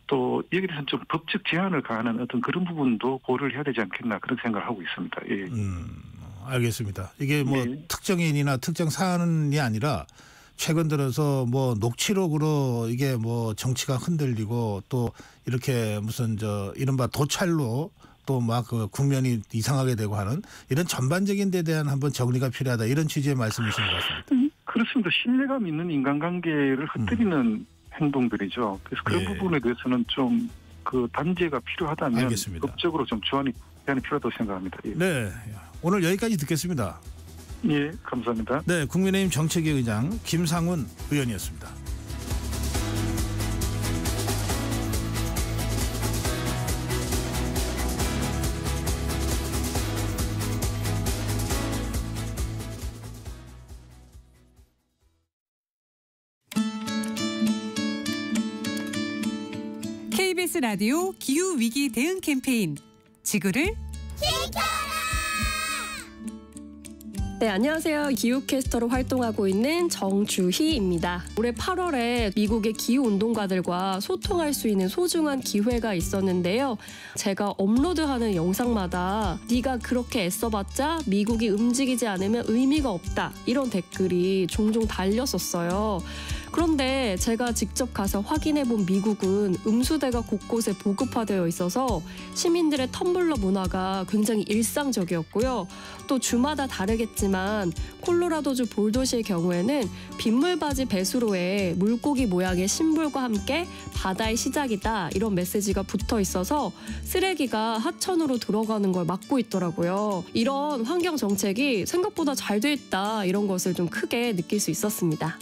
또 여기에 대해서는 좀 법적 제한을 가하는 어떤 그런 부분도 고려를 해야 되지 않겠나 그런 생각을 하고 있습니다. 예. 알겠습니다. 이게 뭐 네. 특정인이나 특정 사안이 아니라 최근 들어서 뭐 녹취록으로 이게 뭐 정치가 흔들리고 또 이렇게 무슨 이른바 도찰로 또 막 그 국면이 이상하게 되고 하는 이런 전반적인 데 대한 한번 정리가 필요하다 이런 취지의 말씀이신 것 같습니다. 그렇습니다. 신뢰감 있는 인간관계를 흩뜨리는 행동들이죠. 그래서 그런 예. 부분에 대해서는 좀 그 단죄가 필요하다면 알겠습니다. 법적으로 좀 제한이 필요하다고 생각합니다. 예. 네. 오늘 여기까지 듣겠습니다. 예, 감사합니다. 네, 국민의힘 정책위 의장 김상훈 의원이었습니다. KBS 라디오 기후위기 대응 캠페인 지구를 네, 안녕하세요. 기후캐스터로 활동하고 있는 정주희입니다. 올해 8월에 미국의 기후운동가들과 소통할 수 있는 소중한 기회가 있었는데요. 제가 업로드하는 영상마다 네가 그렇게 애써봤자 미국이 움직이지 않으면 의미가 없다. 이런 댓글이 종종 달렸었어요. 그런데 제가 직접 가서 확인해본 미국은 음수대가 곳곳에 보급화되어 있어서 시민들의 텀블러 문화가 굉장히 일상적이었고요. 또 주마다 다르겠지만 콜로라도주 볼도시의 경우에는 빗물바지 배수로에 물고기 모양의 심볼과 함께 바다의 시작이다 이런 메시지가 붙어 있어서 쓰레기가 하천으로 들어가는 걸 막고 있더라고요. 이런 환경 정책이 생각보다 잘 돼 있다 이런 것을 좀 크게 느낄 수 있었습니다.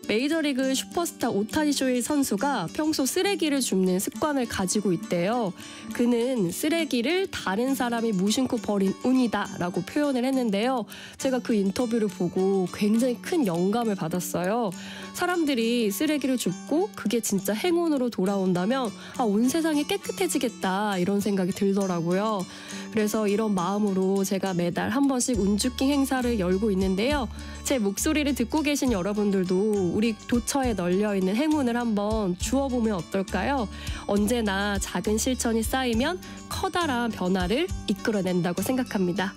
메이저리그 슈퍼스타 오타니 쇼헤이 선수가 평소 쓰레기를 줍는 습관을 가지고 있대요. 그는 쓰레기를 다른 사람이 무심코 버린 운이다 라고 표현을 했는데요. 제가 그 인터뷰를 보고 굉장히 큰 영감을 받았어요. 사람들이 쓰레기를 줍고 그게 진짜 행운으로 돌아온다면 온 세상이 깨끗해지겠다 이런 생각이 들더라고요. 그래서 이런 마음으로 제가 매달 한 번씩 운주킹 행사를 열고 있는데요. 제 목소리를 듣고 계신 여러분들도 우리 도처에 널려있는 행운을 한번 주워보면 어떨까요? 언제나 작은 실천이 쌓이면 커다란 변화를 이끌어낸다고 생각합니다.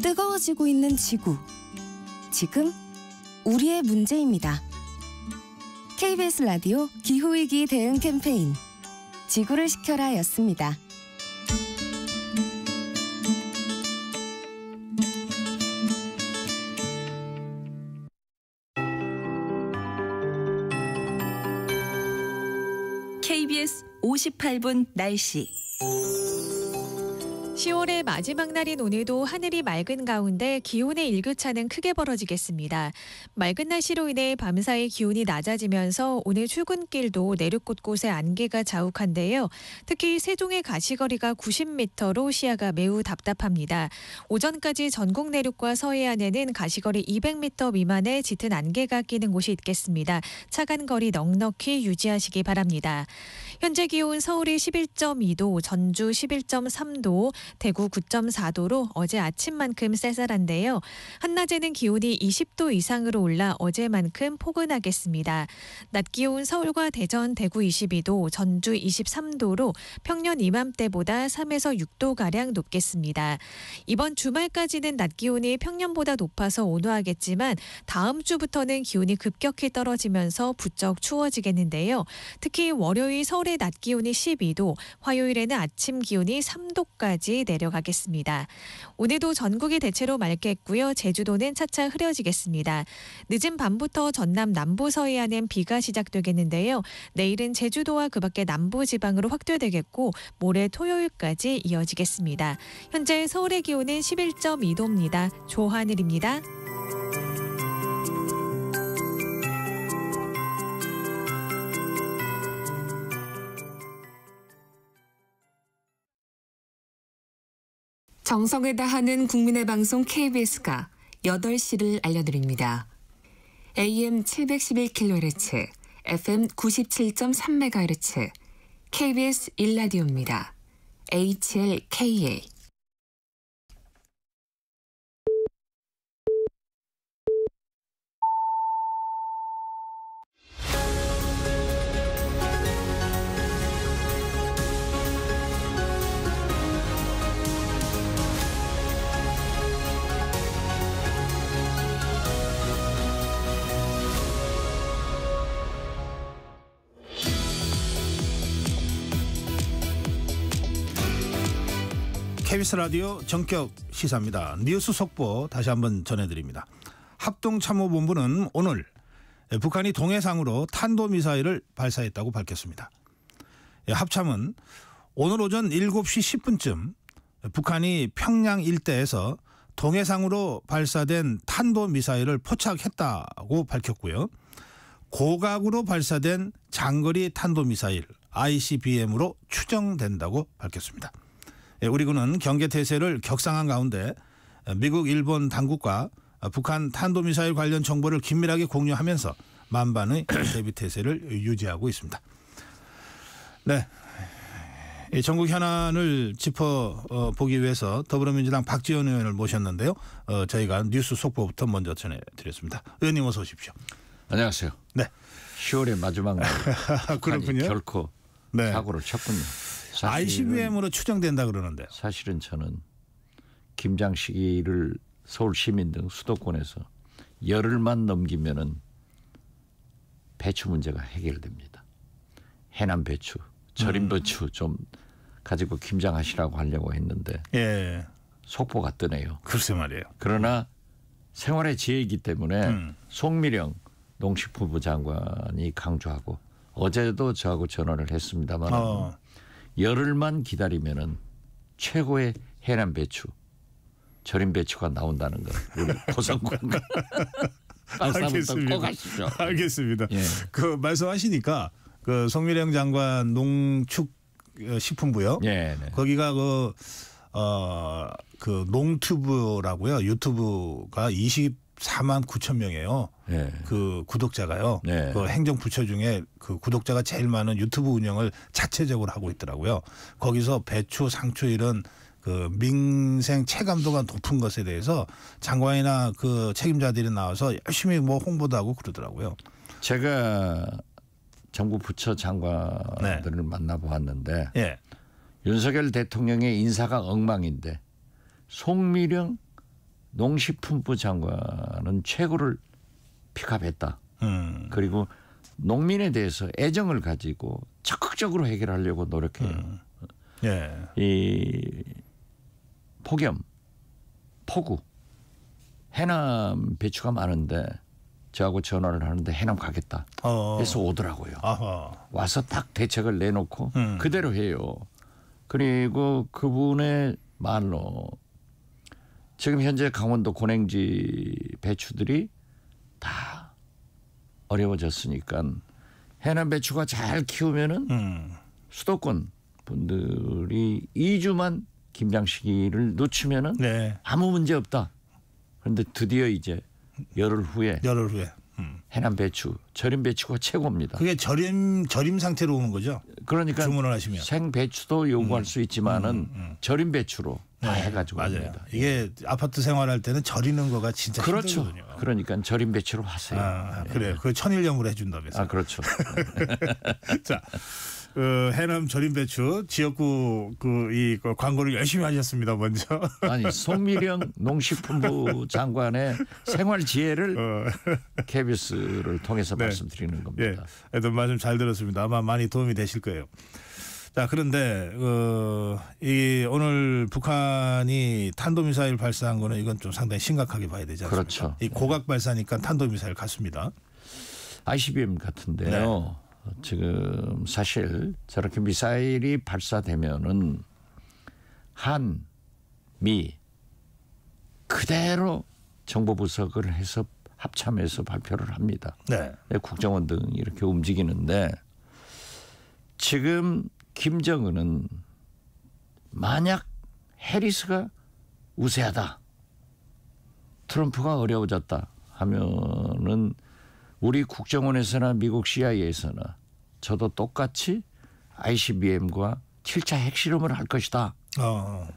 뜨거워지고 있는 지구. 지금 우리의 문제입니다. KBS 라디오 기후위기 대응 캠페인 지구를 지켜라 였습니다. KBS 58분 날씨. 10월의 마지막 날인 오늘도 하늘이 맑은 가운데 기온의 일교차는 크게 벌어지겠습니다. 맑은 날씨로 인해 밤사이 기온이 낮아지면서 오늘 출근길도 내륙 곳곳에 안개가 자욱한데요. 특히 세종의 가시거리가 90m로 시야가 매우 답답합니다. 오전까지 전국 내륙과 서해안에는 가시거리 200m 미만의 짙은 안개가 끼는 곳이 있겠습니다. 차간 거리 넉넉히 유지하시기 바랍니다. 현재 기온 서울이 11.2도, 전주 11.3도, 대구 9.4도로 어제 아침만큼 쌀쌀한데요. 한낮에는 기온이 20도 이상으로 올라 어제만큼 포근하겠습니다. 낮 기온 서울과 대전, 대구 22도, 전주 23도로 평년 이맘때보다 3에서 6도가량 높겠습니다. 이번 주말까지는 낮 기온이 평년보다 높아서 온화하겠지만 다음 주부터는 기온이 급격히 떨어지면서 부쩍 추워지겠는데요. 특히 월요일 서울의 낮 기온이 12도, 화요일에는 아침 기온이 3도까지 내려가겠습니다. 오늘도 전국이 대체로 맑겠고요. 제주도는 차차 흐려지겠습니다. 늦은 밤부터 전남 남부 서해안은 비가 시작되겠는데요. 내일은 제주도와 그 밖의 남부 지방으로 확대되겠고 모레 토요일까지 이어지겠습니다. 현재 서울의 기온은 11.2도입니다. 조하늘입니다. 정성을 다하는 국민의 방송 KBS가 8시를 알려드립니다. AM 711kHz, FM 97.3MHz, KBS 1라디오입니다. HLKA. KBS 라디오 전격 시사입니다. 뉴스 속보 다시 한번 전해드립니다. 합동참모본부는 오늘 북한이 동해상으로 탄도미사일을 발사했다고 밝혔습니다. 합참은 오늘 오전 7시 10분쯤 북한이 평양 일대에서 동해상으로 발사된 탄도미사일을 포착했다고 밝혔고요. 고각으로 발사된 장거리 탄도미사일 ICBM으로 추정된다고 밝혔습니다. 우리 군은 경계태세를 격상한 가운데 미국, 일본 당국과 북한 탄도미사일 관련 정보를 긴밀하게 공유하면서 만반의 대비태세를 유지하고 있습니다. 네, 전국 현안을 짚어보기 위해서 더불어민주당 박지원 의원을 모셨는데요. 저희가 뉴스 속보부터 먼저 전해드렸습니다. 의원님 어서 오십시오. 안녕하세요. 네, 10월의 마지막 날 그렇군요. 결코 네. 사고를 쳤군요. ICBM으로 추정된다 그러는데 사실은 저는 김장 시기를 서울 시민 등 수도권에서 열흘만 넘기면은 배추 문제가 해결됩니다. 해남 배추, 절임 배추 좀 가지고 김장하시라고 하려고 했는데 예. 속보가 뜨네요. 글쎄 말이에요. 그러나 생활의 지혜이기 때문에 송미령 농식품부 장관이 강조하고 어제도 저하고 전화를 했습니다만 열흘만 기다리면은 최고의 해남 배추, 절임 배추가 나온다는 거 우리 고성군과 발사부터 꼭 하십시오. 알겠습니다. 예. 그 말씀하시니까 그 송미령 장관 농축식품부요. 예, 네. 거기가 그 농튜브라고요. 유튜브가 24만 9천 명이에요. 예. 그 구독자가요. 네. 그 행정부처 중에 그 구독자가 제일 많은 유튜브 운영을 자체적으로 하고 있더라고요. 거기서 배추, 상추 이런 그 민생 체감도가 높은 것에 대해서 장관이나 그 책임자들이 나와서 열심히 뭐 홍보도 하고 그러더라고요. 제가 정부 부처 장관들을 만나보았는데 예. 윤석열 대통령의 인사가 엉망인데 송미령 농식품부 장관은 최고를 픽업했다. 그리고 농민에 대해서 애정을 가지고 적극적으로 해결하려고 노력해요. 예. 이 폭염, 폭우, 해남 배추가 많은데 저하고 전화를 하는데 해남 가겠다. 해서 오더라고요. 와서 딱 대책을 내놓고 그대로 해요. 그리고 그분의 말로 지금 현재 강원도 고냉지 배추들이 다 어려워졌으니까 해남 배추가 잘 키우면은 수도권 분들이 2주만 김장 시기를 놓치면은 네. 아무 문제 없다. 그런데 드디어 이제 열흘 후에 해남 배추, 절임 배추가 최고입니다. 그게 절임 상태로 오는 거죠? 그러니까 주문을 하시면 생 배추도 요구할 수 있지만은 절임 배추로 다 해가지고 맞아요. 합니다. 이게 아파트 생활할 때는 절이는 거가 진짜 그렇죠. 힘들거든요. 그러니까 절임 배추로 하세요. 그래요. 그 천일염으로 해준다면서요. 그렇죠. 자, 해남 절임 배추 지역구 이 광고를 열심히 하셨습니다. 먼저. 아니 송미령 농식품부 장관의 생활 지혜를 KBS를 통해서 네. 말씀드리는 겁니다. 예, 말씀 잘 들었습니다. 아마 많이 도움이 되실 거예요. 자, 그런데 이 오늘 북한이 탄도미사일 발사한 거는 이건 좀 상당히 심각하게 봐야 되지 않습니까? 그렇죠. 이 고각 발사니까 탄도미사일 같습니다. ICBM 같은데요. 지금 사실 저렇게 미사일이 발사되면은 한, 미 그대로 정보분석을 해서 합참해서 발표를 합니다. 네. 국정원 등 이렇게 움직이는데 지금 김정은은 만약 해리스가 우세하다. 트럼프가 어려워졌다 하면은 우리 국정원에서나 미국 CIA에서나 저도 똑같이 ICBM과 7차 핵실험을 할 것이다.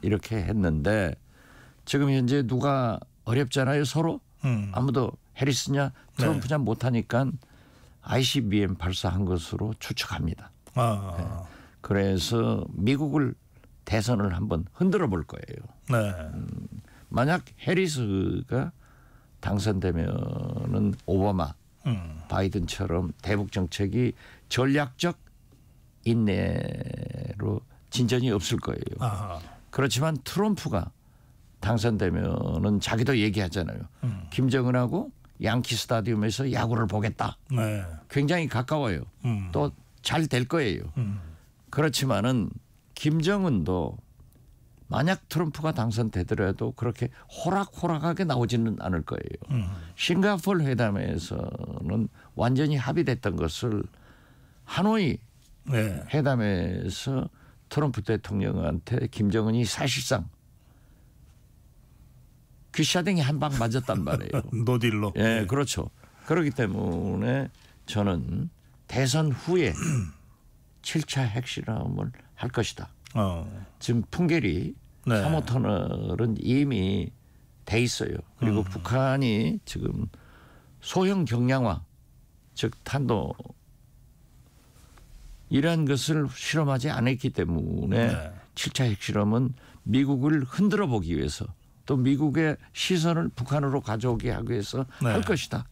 이렇게 했는데 지금 현재 누가 어렵잖아요. 서로. 아무도 해리스냐 트럼프냐 못하니까 ICBM 발사한 것으로 추측합니다. 네. 그래서 미국을 대선을 한번 흔들어 볼 거예요. 네. 만약 해리스가 당선되면은 오바마, 바이든처럼 대북 정책이 전략적 인내로 진전이 없을 거예요. 그렇지만 트럼프가 당선되면은 자기도 얘기하잖아요. 김정은하고 양키 스타디움에서 야구를 보겠다. 네. 굉장히 가까워요. 또 잘 될 거예요. 그렇지만은 김정은도 만약 트럼프가 당선되더라도 그렇게 호락호락하게 나오지는 않을 거예요. 싱가포르 회담에서는 완전히 합의됐던 것을 하노이 네. 회담에서 트럼프 대통령한테 김정은이 사실상 귀샤댕이 한 방 맞았단 말이에요. 노딜로. 예, 그렇죠. 그렇기 때문에 저는 대선 후에 7차 핵실험을 할 것이다. 지금 풍계리 네. 3호 터널은 이미 돼 있어요. 그리고 북한이 지금 소형 경량화, 즉 탄도 이러한 것을 실험하지 않았기 때문에 네. 7차 핵실험은 미국을 흔들어 보기 위해서 또 미국의 시선을 북한으로 가져오게 하기 위해서 네. 할 것이다.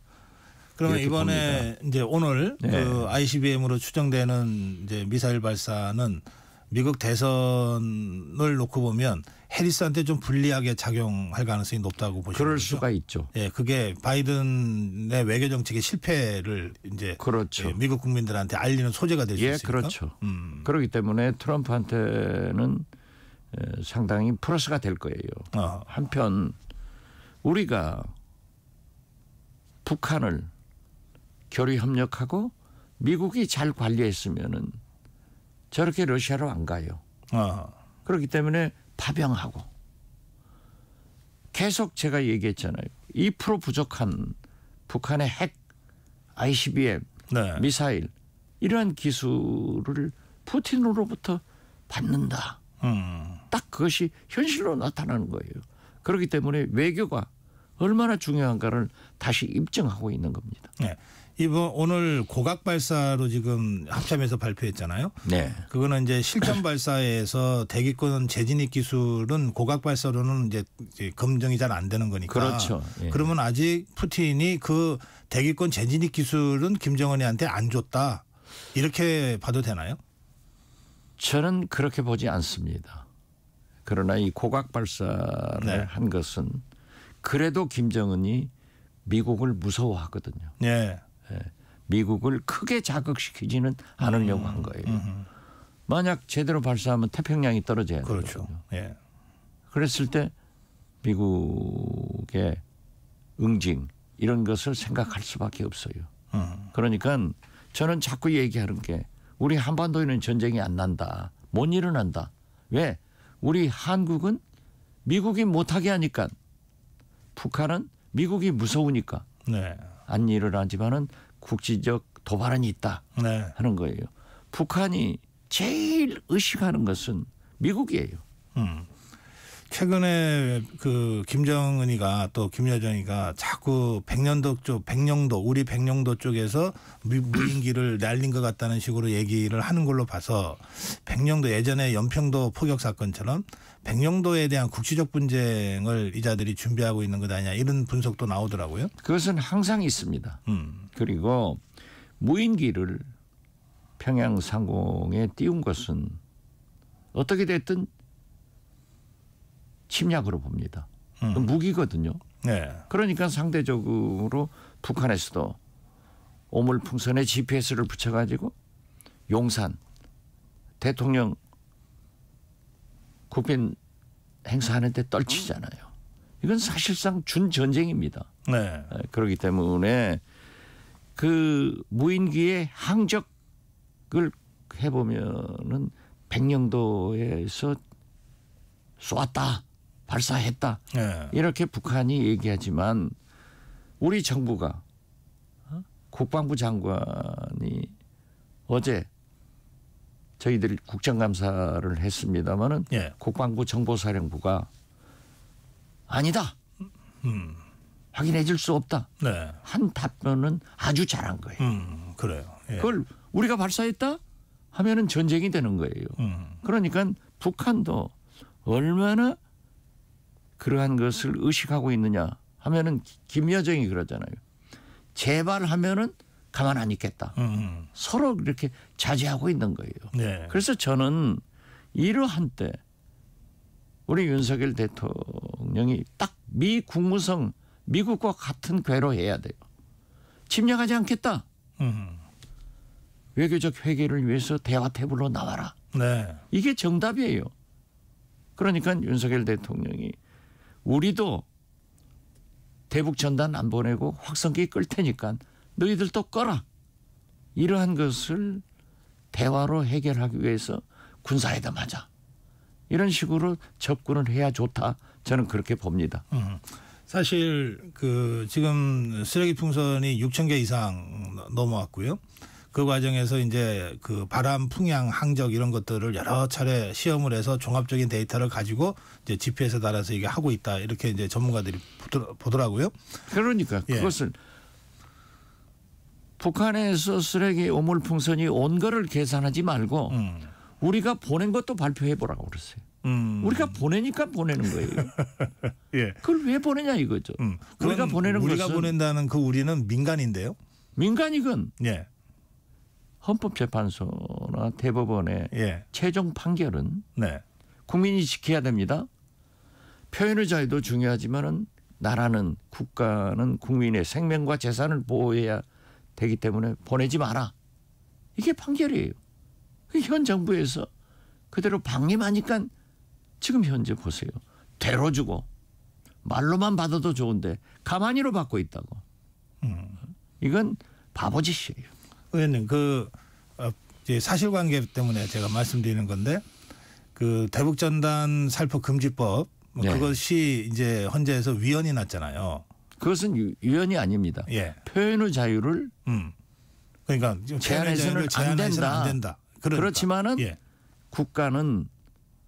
그러면 이번에 봅니다. 이제 오늘 네. 그 ICBM으로 추정되는 이제 미사일 발사는 미국 대선을 놓고 보면 해리스한테 좀 불리하게 작용할 가능성이 높다고 보시는 그럴 거죠? 수가 있죠. 예, 그게 바이든의 외교 정책의 실패를 이제 그렇죠. 예, 미국 국민들한테 알리는 소재가 될 수 예, 있으니까. 그렇죠. 그렇기 때문에 트럼프한테는 상당히 플러스가 될 거예요. 한편 우리가 북한을 교류 협력하고 미국이 잘 관리했으면은 저렇게 러시아로 안 가요. 그렇기 때문에 파병하고 계속 제가 얘기했잖아요. 2% 부족한 북한의 핵, ICBM, 네. 미사일 이러한 기술을 푸틴으로부터 받는다. 딱 그것이 현실로 나타나는 거예요. 그렇기 때문에 외교가 얼마나 중요한가를 다시 입증하고 있는 겁니다. 네. 이번 오늘 고각 발사로 지금 합참에서 발표했잖아요. 네. 그거는 이제 실전 발사에서 대기권 재진입 기술은 고각 발사로는 이제 검증이 잘 안 되는 거니까. 그렇죠. 예. 그러면 아직 푸틴이 그 대기권 재진입 기술은 김정은이한테 안 줬다. 이렇게 봐도 되나요? 저는 그렇게 보지 않습니다. 그러나 이 고각 발사를 네. 한 것은 그래도 김정은이 미국을 무서워하거든요. 네. 예, 미국을 크게 자극시키지는 않으려고 한 거예요. 만약 제대로 발사하면 태평양이 떨어져야 되거든요. 그렇죠. 예. 그랬을 때 미국의 응징 이런 것을 생각할 수밖에 없어요. 그러니까 저는 자꾸 얘기하는 게 우리 한반도에는 전쟁이 안 난다. 못 일어난다. 왜? 우리 한국은 미국이 못하게 하니까 북한은 미국이 무서우니까 네. 안 일어나지만은 국지적 도발은 있다 네. 하는 거예요. 북한이 제일 의식하는 것은 미국이에요. 최근에 그 김정은이가 또 김여정이가 자꾸 백령도 우리 백령도 쪽에서 무인기를 날린 것 같다는 식으로 얘기를 하는 걸로 봐서 백령도 예전에 연평도 포격 사건처럼 백령도에 대한 국지적 분쟁을 이자들이 준비하고 있는 것 아니냐 이런 분석도 나오더라고요. 그것은 항상 있습니다. 그리고 무인기를 평양 상공에 띄운 것은 어떻게 됐든 침략으로 봅니다. 무기거든요. 네. 그러니까 상대적으로 북한에서도 오물풍선에 GPS를 붙여가지고 용산 대통령 국빈 행사하는데 떨치잖아요. 이건 사실상 준전쟁입니다. 네. 그렇기 때문에 그 무인기의 항적을 해보면은 백령도에서 쏘았다. 발사했다. 예. 이렇게 북한이 얘기하지만 우리 정부가 국방부 장관이 어제 저희들이 국정감사를 했습니다마는 예. 국방부 정보사령부가 아니다. 확인해 줄 수 없다. 네. 한 답변은 아주 잘한 거예요. 그래요. 예. 그걸 우리가 발사했다 하면은 전쟁이 되는 거예요. 그러니까 북한도 얼마나 그러한 것을 의식하고 있느냐 하면은 김여정이 그러잖아요. 제발 하면은 가만 안 있겠다. 서로 이렇게 자제하고 있는 거예요. 네. 그래서 저는 이러한 때 우리 윤석열 대통령이 딱 미 국무성 미국과 같은 궤로 해야 돼요. 침략하지 않겠다. 외교적 회개를 위해서 대화 테이블로 나와라. 네. 이게 정답이에요. 그러니까 윤석열 대통령이 우리도 대북 전단 안 보내고 확성기 끌 테니까 너희들도 꺼라. 이러한 것을 대화로 해결하기 위해서 군사회담 하자. 이런 식으로 접근을 해야 좋다. 저는 그렇게 봅니다. 사실 그 지금 쓰레기 풍선이 6,000개 이상 넘어왔고요. 그 과정에서 이제 그 바람, 풍향, 항적 이런 것들을 여러 차례 시험을 해서 종합적인 데이터를 가지고 이제 GPS에 따라서 이게 하고 있다. 이렇게 이제 전문가들이 보더라고요. 그러니까 예. 그것을 북한에서 쓰레기 오물 풍선이 온 거를 계산하지 말고 우리가 보낸 것도 발표해 보라고 그랬어요. 우리가 보내니까 보내는 거예요. 예. 그걸 왜 보내냐 이거죠. 우리가 보내는 우리가 것은 보낸다는 그 우리는 민간인데요. 민간이건 예. 헌법재판소나 대법원의 예. 최종 판결은 네. 국민이 지켜야 됩니다. 표현의 자유도 중요하지만은 나라는 국가는 국민의 생명과 재산을 보호해야 되기 때문에 보내지 마라. 이게 판결이에요. 현 정부에서 그대로 방임하니까 지금 현재 보세요. 대로 주고 말로만 받아도 좋은데 가만히로 받고 있다고. 이건 바보짓이에요. 의원님 그 이제 사실관계 때문에 제가 말씀드리는 건데 그 대북전단 살포 금지법 네. 그것이 이제 헌재에서 위헌이 났잖아요. 그것은 위헌이 아닙니다. 예. 표현의 자유를 그러니까 제한해서는 안 된다. 그러니까. 그렇지만은 예. 국가는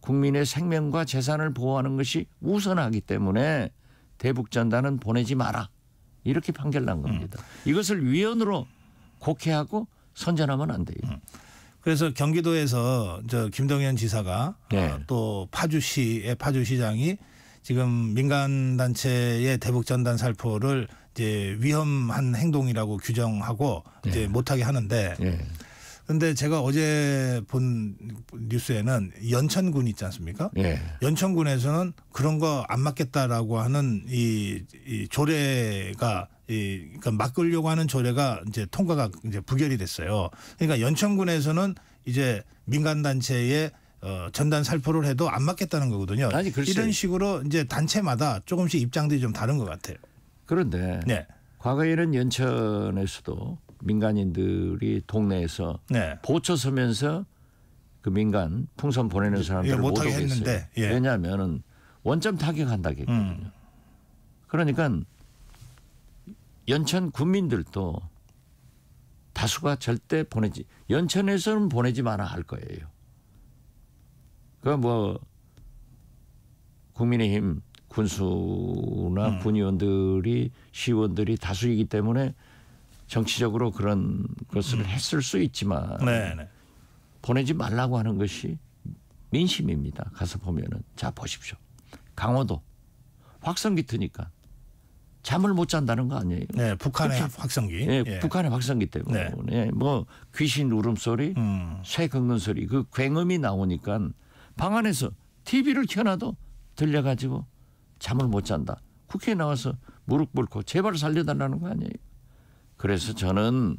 국민의 생명과 재산을 보호하는 것이 우선하기 때문에 대북전단은 보내지 마라. 이렇게 판결 난 겁니다. 이것을 위헌으로 곡해하고 선전하면 안 돼요. 그래서 경기도에서 저 김동연 지사가 네. 또 파주시의 파주시장이 지금 민간 단체의 대북 전단 살포를 이제 위험한 행동이라고 규정하고 이제 못하게 하는데. 그런데 제가 어제 본 뉴스에는 연천군 있지 않습니까? 연천군에서는 그런 거 안 맞겠다라고 하는 이 조례가 그러니까 막으려고 하는 조례가 이제 통과가 이제 부결이 됐어요. 그러니까 연천군에서는 이제 민간 단체의 전단 살포를 해도 안 맞겠다는 거거든요. 아니, 이런 식으로 이제 단체마다 조금씩 입장들이 좀 다른 것 같아요. 그런데 네. 과거에는 연천에서도 민간인들이 동네에서 네. 보초 서면서 그 민간 풍선 보내는 사람들을 못 오게 했어요. 왜냐하면 원점 타격한다고 했거든요. 그러니까 연천 군민들도 다수가 절대 보내지 연천에서는 보내지 마라 할 거예요. 그 뭐 국민의힘 군수나 군의원들이 시의원들이 다수이기 때문에 정치적으로 그런 것을 했을 수 있지만 보내지 말라고 하는 것이 민심입니다. 가서 보면은 자 보십시오. 강원도 확성기 트니까 잠을 못 잔다는 거 아니에요. 네, 북한의 확성기. 예, 북한의 확성기 때문에 뭐 귀신 울음소리, 쇠 긁는 소리, 그 굉음이 나오니까 방 안에서 TV를 켜놔도 들려가지고 잠을 못 잔다. 국회에 나와서 무릎 꿇고 제발 살려달라는 거 아니에요. 그래서 저는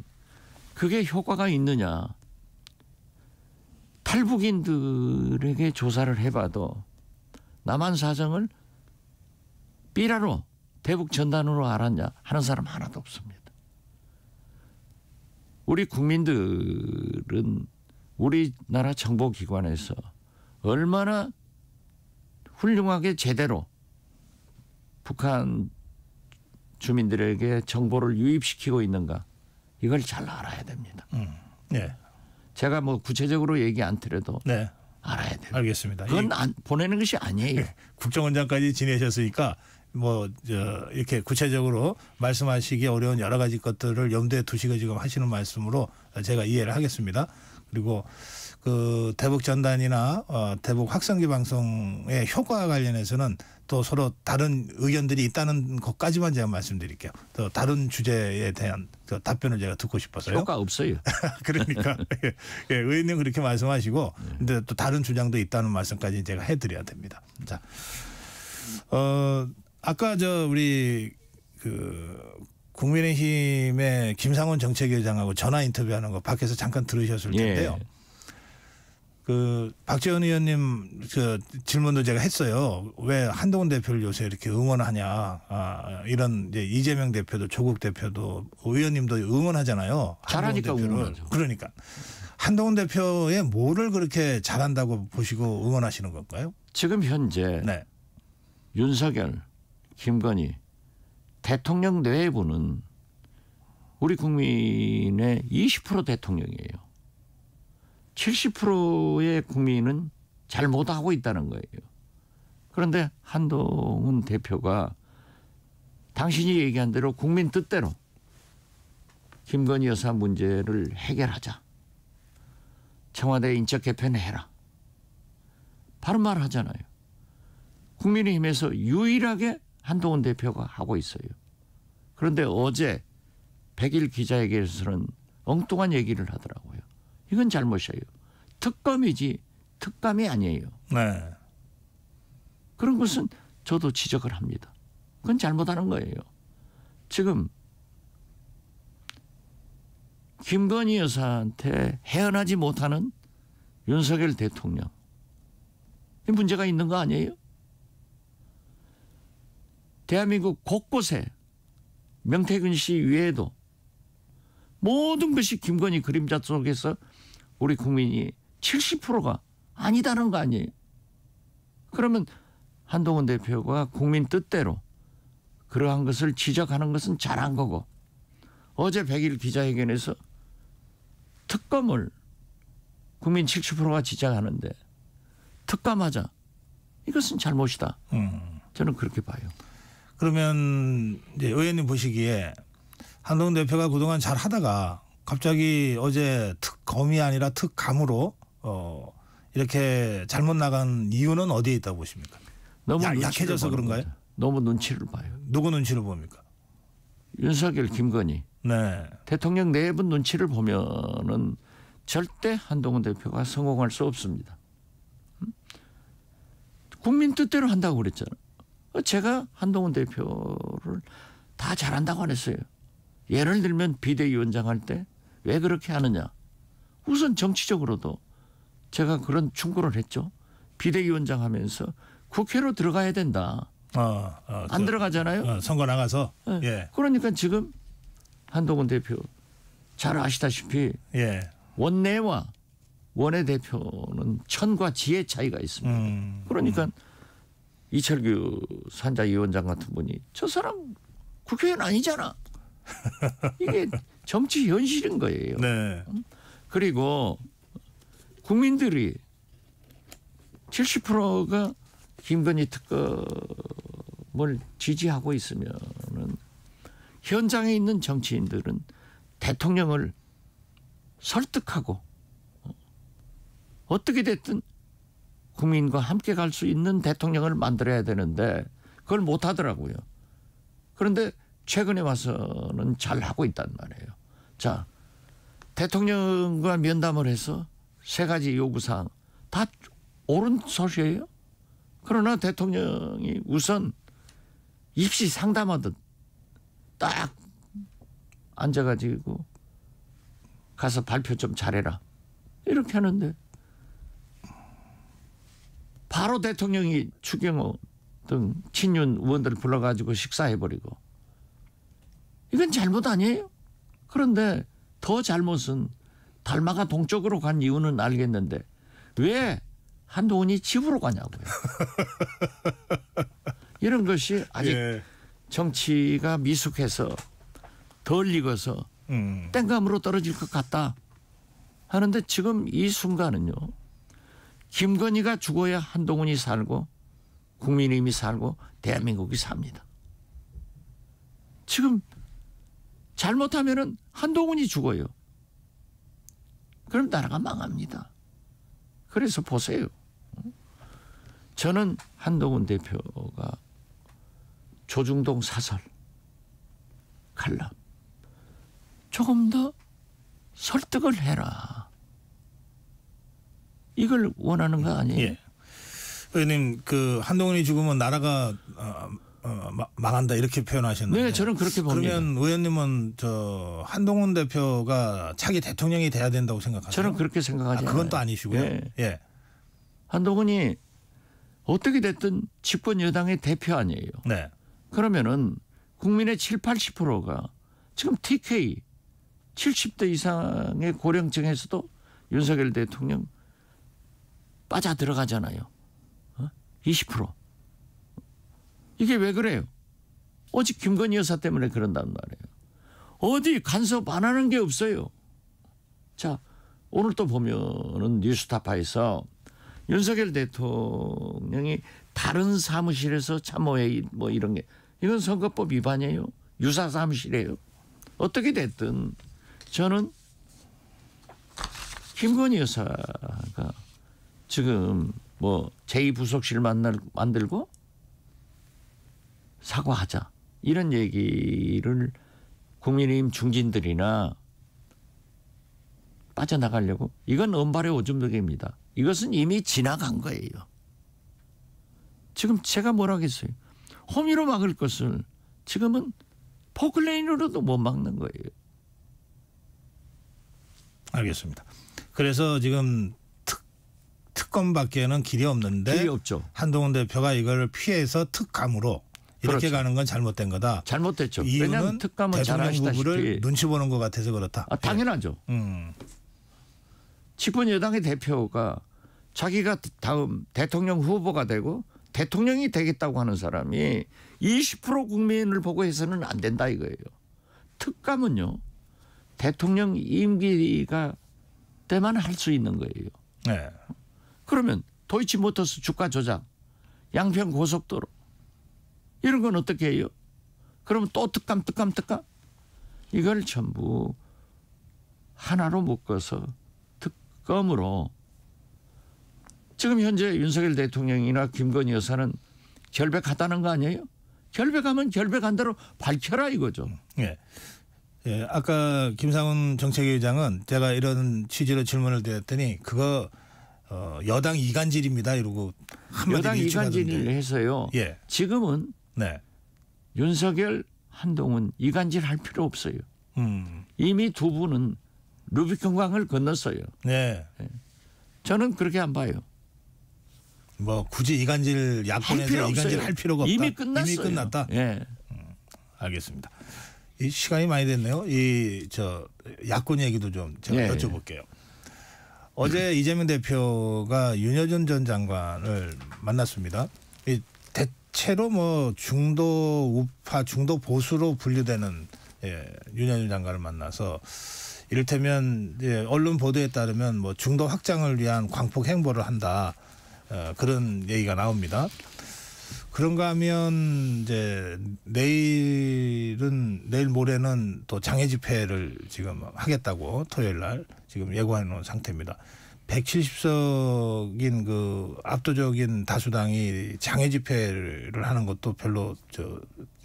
그게 효과가 있느냐. 탈북인들에게 조사를 해봐도 남한 사정을 삐라로 대북 전단으로 알았냐 하는 사람 하나도 없습니다. 우리 국민들은 우리나라 정보기관에서 얼마나 훌륭하게 제대로 북한 주민들에게 정보를 유입시키고 있는가 이걸 잘 알아야 됩니다. 네. 제가 뭐 구체적으로 얘기 안 드려도 네. 알아야 돼요. 알겠습니다. 그건 보내는 것이 아니에요. 국정원장까지 지내셨으니까 뭐 이렇게 구체적으로 말씀하시기 어려운 여러 가지 것들을 염두에 두시고 지금 하시는 말씀으로 제가 이해를 하겠습니다. 그리고 그 대북 전단이나 대북 확성기 방송의 효과 관련해서는 또 서로 다른 의견들이 있다는 것까지만 제가 말씀드릴게요. 또 다른 주제에 대한 답변을 제가 듣고 싶어서요. 효과 없어요. 그러니까 예, 의원님 그렇게 말씀하시고 근데 또 다른 주장도 있다는 말씀까지 제가 해드려야 됩니다. 자, 아까 우리 그 국민의힘의 김상원 정책위원장하고 전화 인터뷰하는 거 밖에서 잠깐 들으셨을 텐데요. 예. 그 박지원 의원님 그 질문도 제가 했어요. 왜 한동훈 대표를 요새 이렇게 응원하냐. 이런 이제 이재명 대표도 조국 대표도 의원님도 응원하잖아요. 잘하니까 응원하죠. 그러니까 한동훈 대표의 뭐를 그렇게 잘한다고 보시고 응원하시는 건가요? 지금 현재 네. 윤석열, 김건희 대통령 내부는 우리 국민의 20% 대통령이에요. 70%의 국민은 잘 못하고 있다는 거예요. 그런데 한동훈 대표가 당신이 얘기한 대로 국민 뜻대로 김건희 여사 문제를 해결하자. 청와대 인적 개편해라. 바로 말하잖아요. 국민의힘에서 유일하게 한동훈 대표가 하고 있어요. 그런데 어제 100일 기자회견에서는 엉뚱한 얘기를 하더라고요. 이건 잘못이에요. 특검이지 특감이 아니에요. 네. 그런 것은 저도 지적을 합니다. 그건 잘못하는 거예요. 지금 김건희 여사한테 헤어나지 못하는 윤석열 대통령. 이 문제가 있는 거 아니에요? 대한민국 곳곳에 명태균 씨 외에도 모든 것이 김건희 그림자 속에서 우리 국민이 70%가 아니다는 거 아니에요? 그러면 한동훈 대표가 국민 뜻대로 그러한 것을 지적하는 것은 잘한 거고 어제 100일 기자회견에서 특검을 국민 70%가 지적하는데 특감하자. 이것은 잘못이다. 저는 그렇게 봐요. 그러면 이제 의원님 보시기에 한동훈 대표가 그동안 잘 하다가 갑자기 어제 특검이 아니라 특감으로 이렇게 잘못 나간 이유는 어디에 있다고 보십니까? 너무 약해져서 그런가요? 거죠. 너무 눈치를 봐요. 누구 눈치를 봅니까? 윤석열, 김건희. 네. 대통령 내부 눈치를 보면은 절대 한동훈 대표가 성공할 수 없습니다. 국민 뜻대로 한다고 그랬잖아요. 제가 한동훈 대표를 다 잘한다고 안 했어요. 예를 들면 비대위원장 할 때 왜 그렇게 하느냐. 우선 정치적으로도 제가 그런 충고를 했죠. 비대위원장 하면서 국회로 들어가야 된다. 안 들어가잖아요. 선거 나가서. 네. 예. 그러니까 지금 한동훈 대표 잘 아시다시피 원내와 원외대표는 천과 지의 차이가 있습니다. 그러니까 이철규 산자위원장 같은 분이 저 사람 국회의원 아니잖아. 이게 정치 현실인 거예요. 네. 그리고 국민들이 70%가 김건희 특검을 지지하고 있으면은 현장에 있는 정치인들은 대통령을 설득하고 어떻게 됐든 국민과 함께 갈 수 있는 대통령을 만들어야 되는데 그걸 못 하더라고요. 그런데 최근에 와서는 잘 하고 있단 말이에요. 자, 대통령과 면담을 해서 3가지 요구사항 다 옳은 소식이에요. 그러나 대통령이 우선 입시 상담하듯 딱 앉아가지고 가서 발표 좀 잘해라. 이렇게 하는데 바로 대통령이 추경호 등 친윤 의원들 불러가지고 식사해버리고 이건 잘못 아니에요? 그런데 더 잘못은 달마가 동쪽으로 간 이유는 알겠는데 왜 한동훈이 집으로 가냐고요. 이런 것이 아직 예. 정치가 미숙해서 덜 익어서 땡감으로 떨어질 것 같다 하는데 지금 이 순간은요. 김건희가 죽어야 한동훈이 살고 국민의힘이 살고 대한민국이 삽니다. 지금 잘못하면은 한동훈이 죽어요. 그럼 나라가 망합니다. 그래서 보세요. 저는 한동훈 대표가 조중동 사설 칼럼 조금 더 설득을 해라. 이걸 원하는 거 아니에요? 예. 의원님 그 한동훈이 죽으면 나라가 망한다 이렇게 표현하셨는데. 네, 저는 그렇게 봅니다. 그러면 의원님은 저 한동훈 대표가 차기 대통령이 돼야 된다고 생각하세요? 저는 그렇게 생각하지 않아요. 그건 또 아니시고요. 예. 예. 한동훈이 어떻게 됐든 집권 여당의 대표 아니에요. 네. 그러면은 국민의 7, 80%가 지금 TK 70대 이상의 고령층에서도 윤석열 대통령 빠져 들어가잖아요. 20%. 이게 왜 그래요? 오직 김건희 여사 때문에 그런단 말이에요. 어디 간섭 안 하는 게 없어요. 자, 오늘 또 보면은 뉴스타파에서 윤석열 대통령이 다른 사무실에서 참모회의 뭐 이런 게 이건 선거법 위반이에요. 유사 사무실이에요. 어떻게 됐든 저는 김건희 여사가 지금 뭐 제2부속실 만들고 사과하자 이런 얘기를 국민의힘 중진들이나 빠져나가려고 이건 언발의 오줌누개입니다. 이것은 이미 지나간 거예요. 지금 제가 뭐라 하겠어요. 호미로 막을 것을 지금은 포클레인으로도 못 막는 거예요. 알겠습니다. 그래서 지금 특검밖에는 길이 없는데 길이 없죠. 한동훈 대표가 이걸 피해서 특감으로 이렇게 그렇죠. 가는 건 잘못된 거다. 잘못됐죠. 이유는 왜냐하면 특감은 잘 대통령 아시다시피 후보를 눈치 보는 것 같아서 그렇다. 당연하죠. 집권 여당의 대표가 자기가 다음 대통령 후보가 되고 대통령이 되겠다고 하는 사람이 20% 국민을 보고 해서는 안 된다 이거예요. 특감은요. 대통령 임기가 때만 할 수 있는 거예요. 네. 그러면 도이치모터스 주가 조작, 양평 고속도로 이런 건 어떻게 해요? 그러면 또 특감. 이걸 전부 하나로 묶어서 특검으로 지금 현재 윤석열 대통령이나 김건희 여사는 결백하다는 거 아니에요? 결백하면 결백한 대로 밝혀라 이거죠. 예. 예, 아까 김상훈 정책위의장은 제가 이런 취지로 질문을 드렸더니 그거 여당 이간질입니다 이러고 한마디 여당 이간질을 일축하던데. 해서요. 예. 지금은 네. 윤석열 한동훈 이간질 할 필요 없어요. 이미 두 분은 루비콘강을 건넜어요. 네. 저는 그렇게 안 봐요. 뭐 굳이 이간질 야권에서 이간질 할 필요가 없다. 이미 끝났어요. 이미 끝났다. 예. 알겠습니다. 이 시간이 많이 됐네요. 이 야권 얘기도 좀 제가 예. 여쭤볼게요. 어제 이재명 대표가 윤여준 전 장관을 만났습니다. 이 대체로 뭐 중도 우파, 중도 보수로 분류되는 윤여준 장관을 만나서 이를테면 언론 보도에 따르면 뭐 중도 확장을 위한 광폭 행보를 한다. 그런 얘기가 나옵니다. 그런가 하면 이제 내일 모레는 또 장애 집회를 지금 하겠다고 토요일 날 지금 예고해 놓은 상태입니다. 170석인 그 압도적인 다수당이 장애 집회를 하는 것도 별로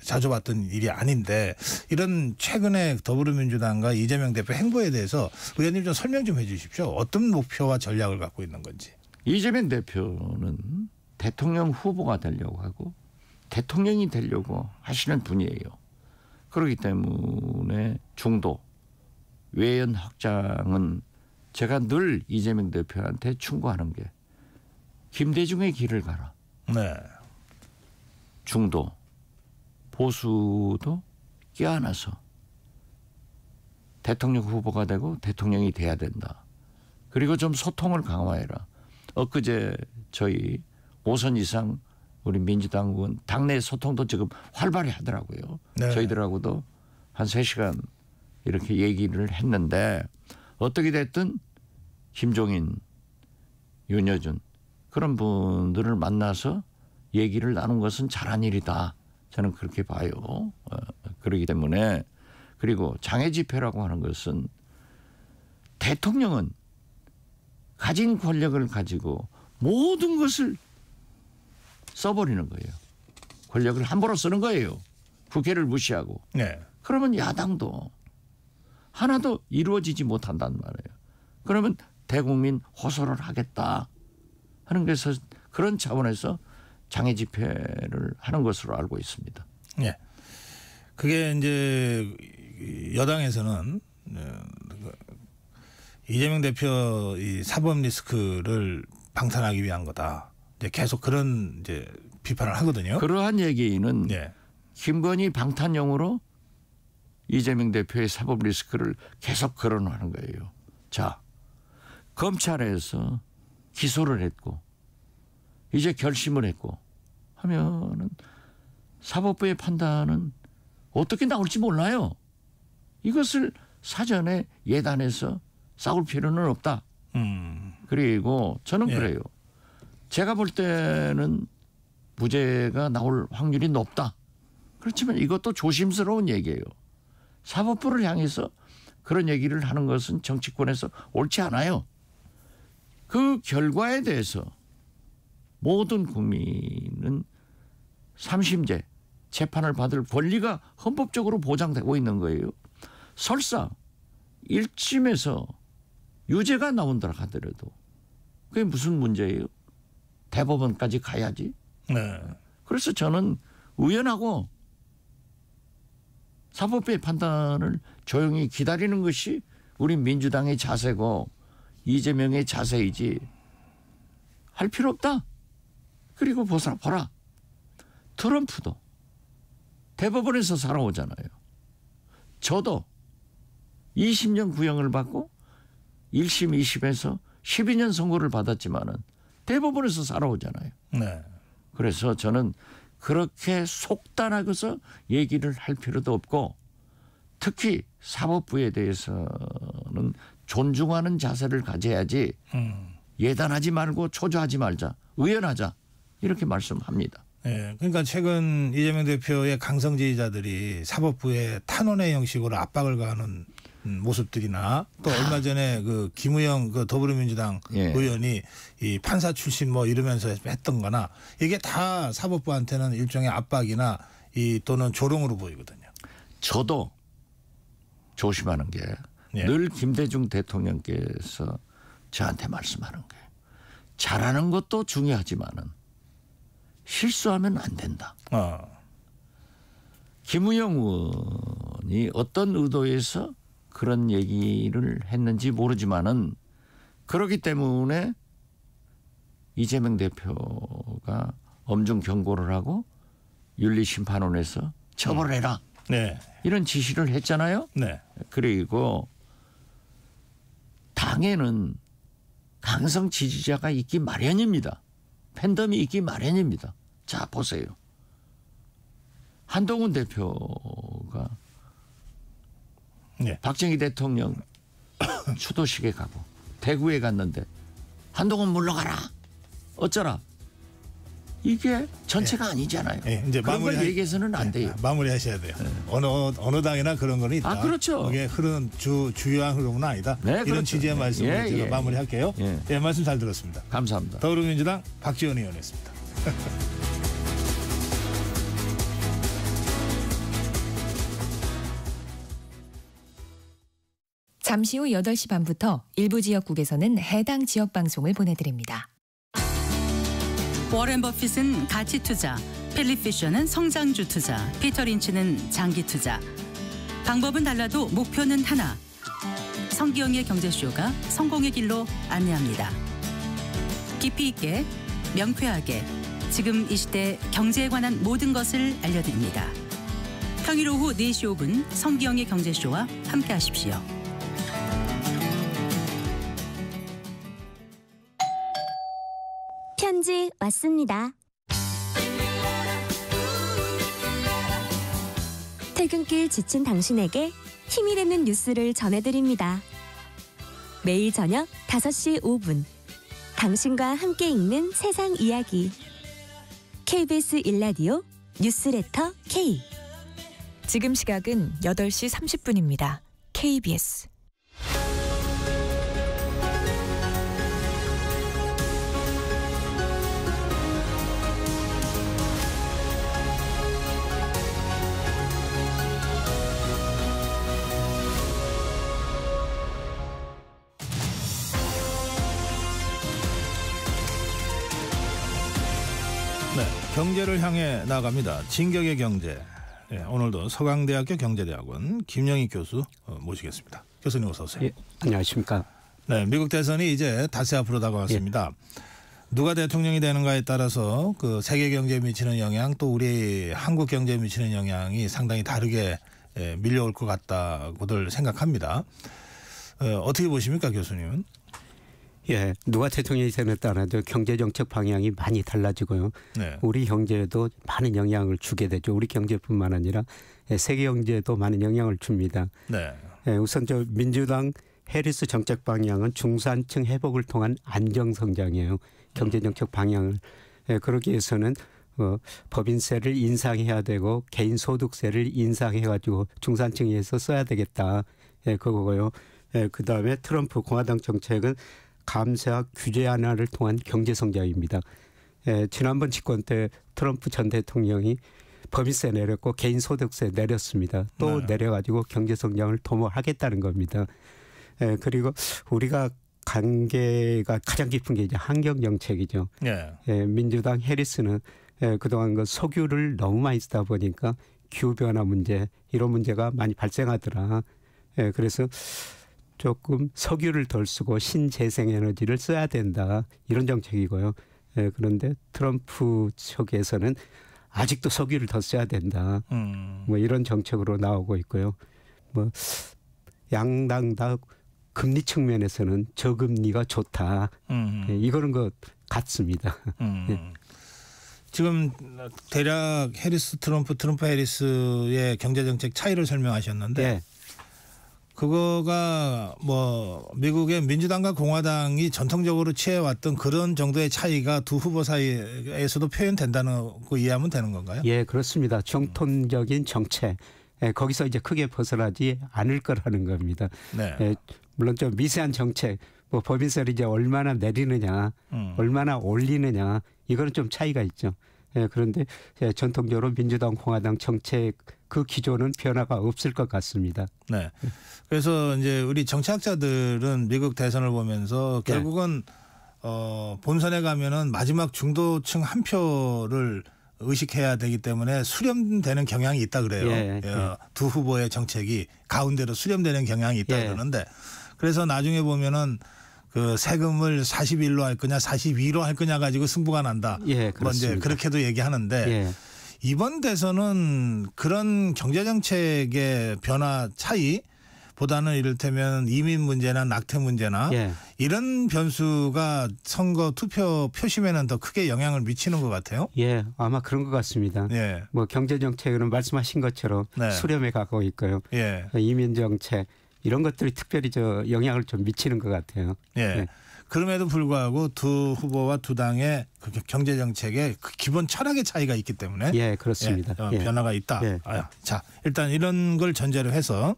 자주 봤던 일이 아닌데 이런 최근에 더불어민주당과 이재명 대표 행보에 대해서 의원님 좀 설명 좀 해 주십시오. 어떤 목표와 전략을 갖고 있는 건지. 이재명 대표는 대통령 후보가 되려고 하고 대통령이 되려고 하시는 분이에요. 그렇기 때문에 중도 외연 확장은 제가 늘 이재명 대표한테 충고하는 게 김대중의 길을 가라. 네. 중도 보수도 껴안아서 대통령 후보가 되고 대통령이 돼야 된다. 그리고 좀 소통을 강화해라. 엊그제 저희 5선 이상 우리 민주당은 당내 소통도 지금 활발히 하더라고요. 네. 저희들하고도 한 3시간 이렇게 얘기를 했는데 어떻게 됐든 김종인, 윤여준 그런 분들을 만나서 얘기를 나눈 것은 잘한 일이다. 저는 그렇게 봐요. 그렇기 때문에 그리고 장애 집회라고 하는 것은 대통령은 가진 권력을 가지고 모든 것을 써버리는 거예요. 권력을 함부로 쓰는 거예요. 국회를 무시하고. 네. 그러면 야당도 하나도 이루어지지 못한단 말이에요. 그러면 대국민 호소를 하겠다 하는 것에서 그런 차원에서 장애 집회를 하는 것으로 알고 있습니다. 예. 그게 이제 여당에서는 이재명 대표 이 사법 리스크를 방탄하기 위한 거다. 이제 계속 그런 이제 비판을 하거든요. 그러한 얘기는 예. 김건희 방탄용으로 이재명 대표의 사법 리스크를 계속 거론하는 거예요. 자, 검찰에서 기소를 했고 이제 결심을 했고 하면은 사법부의 판단은 어떻게 나올지 몰라요. 이것을 사전에 예단해서 싸울 필요는 없다. 그리고 저는 예. 그래요. 제가 볼 때는 무죄가 나올 확률이 높다. 그렇지만 이것도 조심스러운 얘기예요. 사법부를 향해서 그런 얘기를 하는 것은 정치권에서 옳지 않아요. 그 결과에 대해서 모든 국민은 3심제 재판을 받을 권리가 헌법적으로 보장되고 있는 거예요. 설사 1심에서 유죄가 나온다 하더라도 그게 무슨 문제예요? 대법원까지 가야지. 네. 그래서 저는 의원하고 사법부의 판단을 조용히 기다리는 것이 우리 민주당의 자세고 이재명의 자세이지 할 필요 없다. 그리고 보라. 트럼프도 대법원에서 살아오잖아요. 저도 20년 구형을 받고 1심, 2심에서 12년 선고를 받았지만은 대법원에서 살아오잖아요. 네. 그래서 저는 그렇게 속단하고서 얘기를 할 필요도 없고 특히 사법부에 대해서는 존중하는 자세를 가져야지 예단하지 말고 초조하지 말자. 의연하자. 이렇게 말씀합니다. 네, 그러니까 최근 이재명 대표의 강성 지지자들이 사법부에 탄원의 형식으로 압박을 가하는 모습들이나 또 얼마 전에 그 김우영 그 더불어민주당 예. 의원이 이 판사 출신 뭐 이러면서 했던 거나 이게 다 사법부한테는 일종의 압박이나 이 또는 조롱으로 보이거든요. 저도 조심하는 게 늘 김대중 대통령께서 저한테 말씀하는 게 잘하는 것도 중요하지만은 실수하면 안 된다. 김우영 의원이 어떤 의도에서 그런 얘기를 했는지 모르지만은 그렇기 때문에 이재명 대표가 엄중 경고를 하고 윤리심판원에서 처벌해라. 네. 이런 지시를 했잖아요. 네. 그리고 당에는 강성 지지자가 있기 마련입니다. 팬덤이 있기 마련입니다. 자, 보세요. 한동훈 대표가 박정희 대통령 추도식에 가고 대구에 갔는데 한동훈 물러가라. 어쩌라. 이게 전체가 아니잖아요. 이제 그런 걸 얘기해서는 안 돼요. 마무리하셔야 돼요. 어느 당이나 그런 거는 있다. 그렇죠. 그게 주요한 흐름은 아니다. 네, 이런 그렇죠. 취지의 말씀을 제가 마무리할게요. 예, 말씀 잘 들었습니다. 감사합니다. 더불어민주당 박지원 의원이었습니다. 잠시 후 8시 반부터 일부 지역국에서는 해당 지역 방송을 보내드립니다. 워렌 버핏은 가치 투자, 필립 피셔는 성장주 투자, 피터 린치는 장기 투자. 방법은 달라도 목표는 하나. 성기영의 경제쇼가 성공의 길로 안내합니다. 깊이 있게, 명쾌하게, 지금 이 시대 경제에 관한 모든 것을 알려드립니다. 평일 오후 4시 5분 성기영의 경제쇼와 함께하십시오. 편지 맞습니다. 퇴근길 지친 당신에게 힘이 되는 뉴스를 전해드립니다. 매일 저녁 5시 5분 당신과 함께 읽는 세상 이야기 KBS 1라디오 뉴스레터 K. 지금 시각은 8시 30분입니다. KBS. 네, 경제를 향해 나갑니다. 진격의 경제. 네, 오늘도 서강대학교 경제대학원 김영희 교수 모시겠습니다. 교수님 어서 오세요. 예, 안녕하십니까. 네, 미국 대선이 이제 닷새 앞으로 다가왔습니다. 누가 대통령이 되는가에 따라서 그 세계 경제에 미치는 영향 또 우리 한국 경제에 미치는 영향이 상당히 다르게 밀려올 것 같다고들 생각합니다. 어떻게 보십니까, 교수님은? 예, 누가 대통령이 되느냐에 따라서 경제정책 방향이 많이 달라지고요. 네. 우리 경제에도 많은 영향을 주게 되죠. 우리 경제뿐만 아니라 세계 경제에도 많은 영향을 줍니다. 네. 우선 저 민주당 해리스 정책 방향은 중산층 회복을 통한 안정성장이에요. 경제정책 방향을. 그러기 위해서는 법인세를 인상해야 되고 개인소득세를 인상해가지고 중산층에 의해서 써야 되겠다. 그거고요. 그다음에 트럼프 공화당 정책은 감세와 규제 완화를 통한 경제성장입니다. 지난번 집권 때 트럼프 전 대통령이 법인세 내렸고 개인소득세 내렸습니다. 또 내려가지고 경제성장을 도모하겠다는 겁니다. 그리고 우리가 관계가 가장 깊은 게 이제 환경정책이죠. 민주당 해리스는 그동안 그 석유를 너무 많이 쓰다 보니까 기후변화 문제 이런 문제가 많이 발생하더라. 그래서 조금 석유를 덜 쓰고 신재생에너지를 써야 된다. 이런 정책이고요. 그런데 트럼프 쪽에서는 아직도 석유를 더 써야 된다. 뭐 이런 정책으로 나오고 있고요. 뭐 양당 다 금리 측면에서는 저금리가 좋다. 이거는 것 같습니다. 지금 대략 해리스 트럼프 해리스의 경제정책 차이를 설명하셨는데 그거가 뭐 미국의 민주당과 공화당이 전통적으로 취해왔던 그런 정도의 차이가 두 후보 사이에서도 표현된다는 거 이해하면 되는 건가요? 예, 그렇습니다. 정통적인 정책 거기서 이제 크게 벗어나지 않을 거라는 겁니다. 네. 물론 좀 미세한 정책, 뭐 법인세를 이제 얼마나 내리느냐, 얼마나 올리느냐 이거는 좀 차이가 있죠. 그런데 전통적으로 민주당, 공화당 정책 그 기조는 변화가 없을 것 같습니다. 네. 그래서 이제 우리 정치학자들은 미국 대선을 보면서 결국은 본선에 가면은 마지막 중도층 한 표를 의식해야 되기 때문에 수렴되는 경향이 있다 그래요. 두 후보의 정책이 가운데로 수렴되는 경향이 있다 그러는데 그래서 나중에 보면은 그 세금을 41로 할 거냐 42로 할 거냐 가지고 승부가 난다. 그렇습니다. 그렇게도 얘기하는데 이번 대선은 그런 경제정책의 변화 차이보다는 이를테면 이민 문제나 낙태 문제나 이런 변수가 선거 투표 표심에는 더 크게 영향을 미치는 것 같아요. 예, 아마 그런 것 같습니다. 뭐 경제정책은 말씀하신 것처럼 수렴해 가고 있고요. 이민정책 이런 것들이 특별히 영향을 좀 미치는 것 같아요. 그럼에도 불구하고 두 후보와 두 당의 경제 정책의 그 기본 철학의 차이가 있기 때문에 그렇습니다. 변화가 있다. 자, 일단 이런 걸 전제로 해서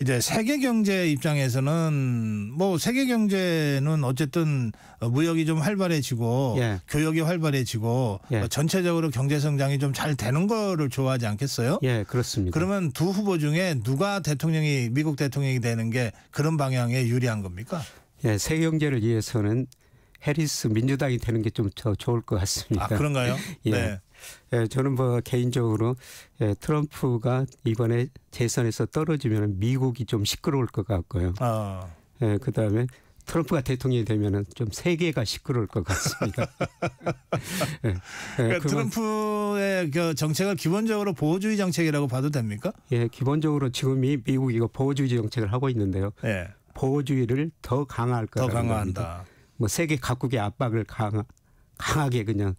이제 세계 경제 입장에서는 뭐 세계 경제는 어쨌든 무역이 좀 활발해지고 교역이 활발해지고 전체적으로 경제 성장이 좀 잘 되는 거를 좋아하지 않겠어요? 그렇습니다. 그러면 두 후보 중에 누가 미국 대통령이 되는 게 그런 방향에 유리한 겁니까? 세계 경제를 위해서는 해리스 민주당이 되는 게 좀 더 좋을 것 같습니다. 아, 그런가요? 네. 저는 뭐 개인적으로 트럼프가 이번에 대선에서 떨어지면 미국이 좀 시끄러울 것 같고요. 그다음에 트럼프가 대통령이 되면은 좀 세계가 시끄러울 것 같습니다. 그러니까 트럼프의 그 정책을 기본적으로 보호주의 정책이라고 봐도 됩니까? 기본적으로 지금이 미국이 보호주의 정책을 하고 있는데요. 보호주의를 더 강화할 거라는 겁니다. 뭐 세계 각국의 압박을 강하게 그냥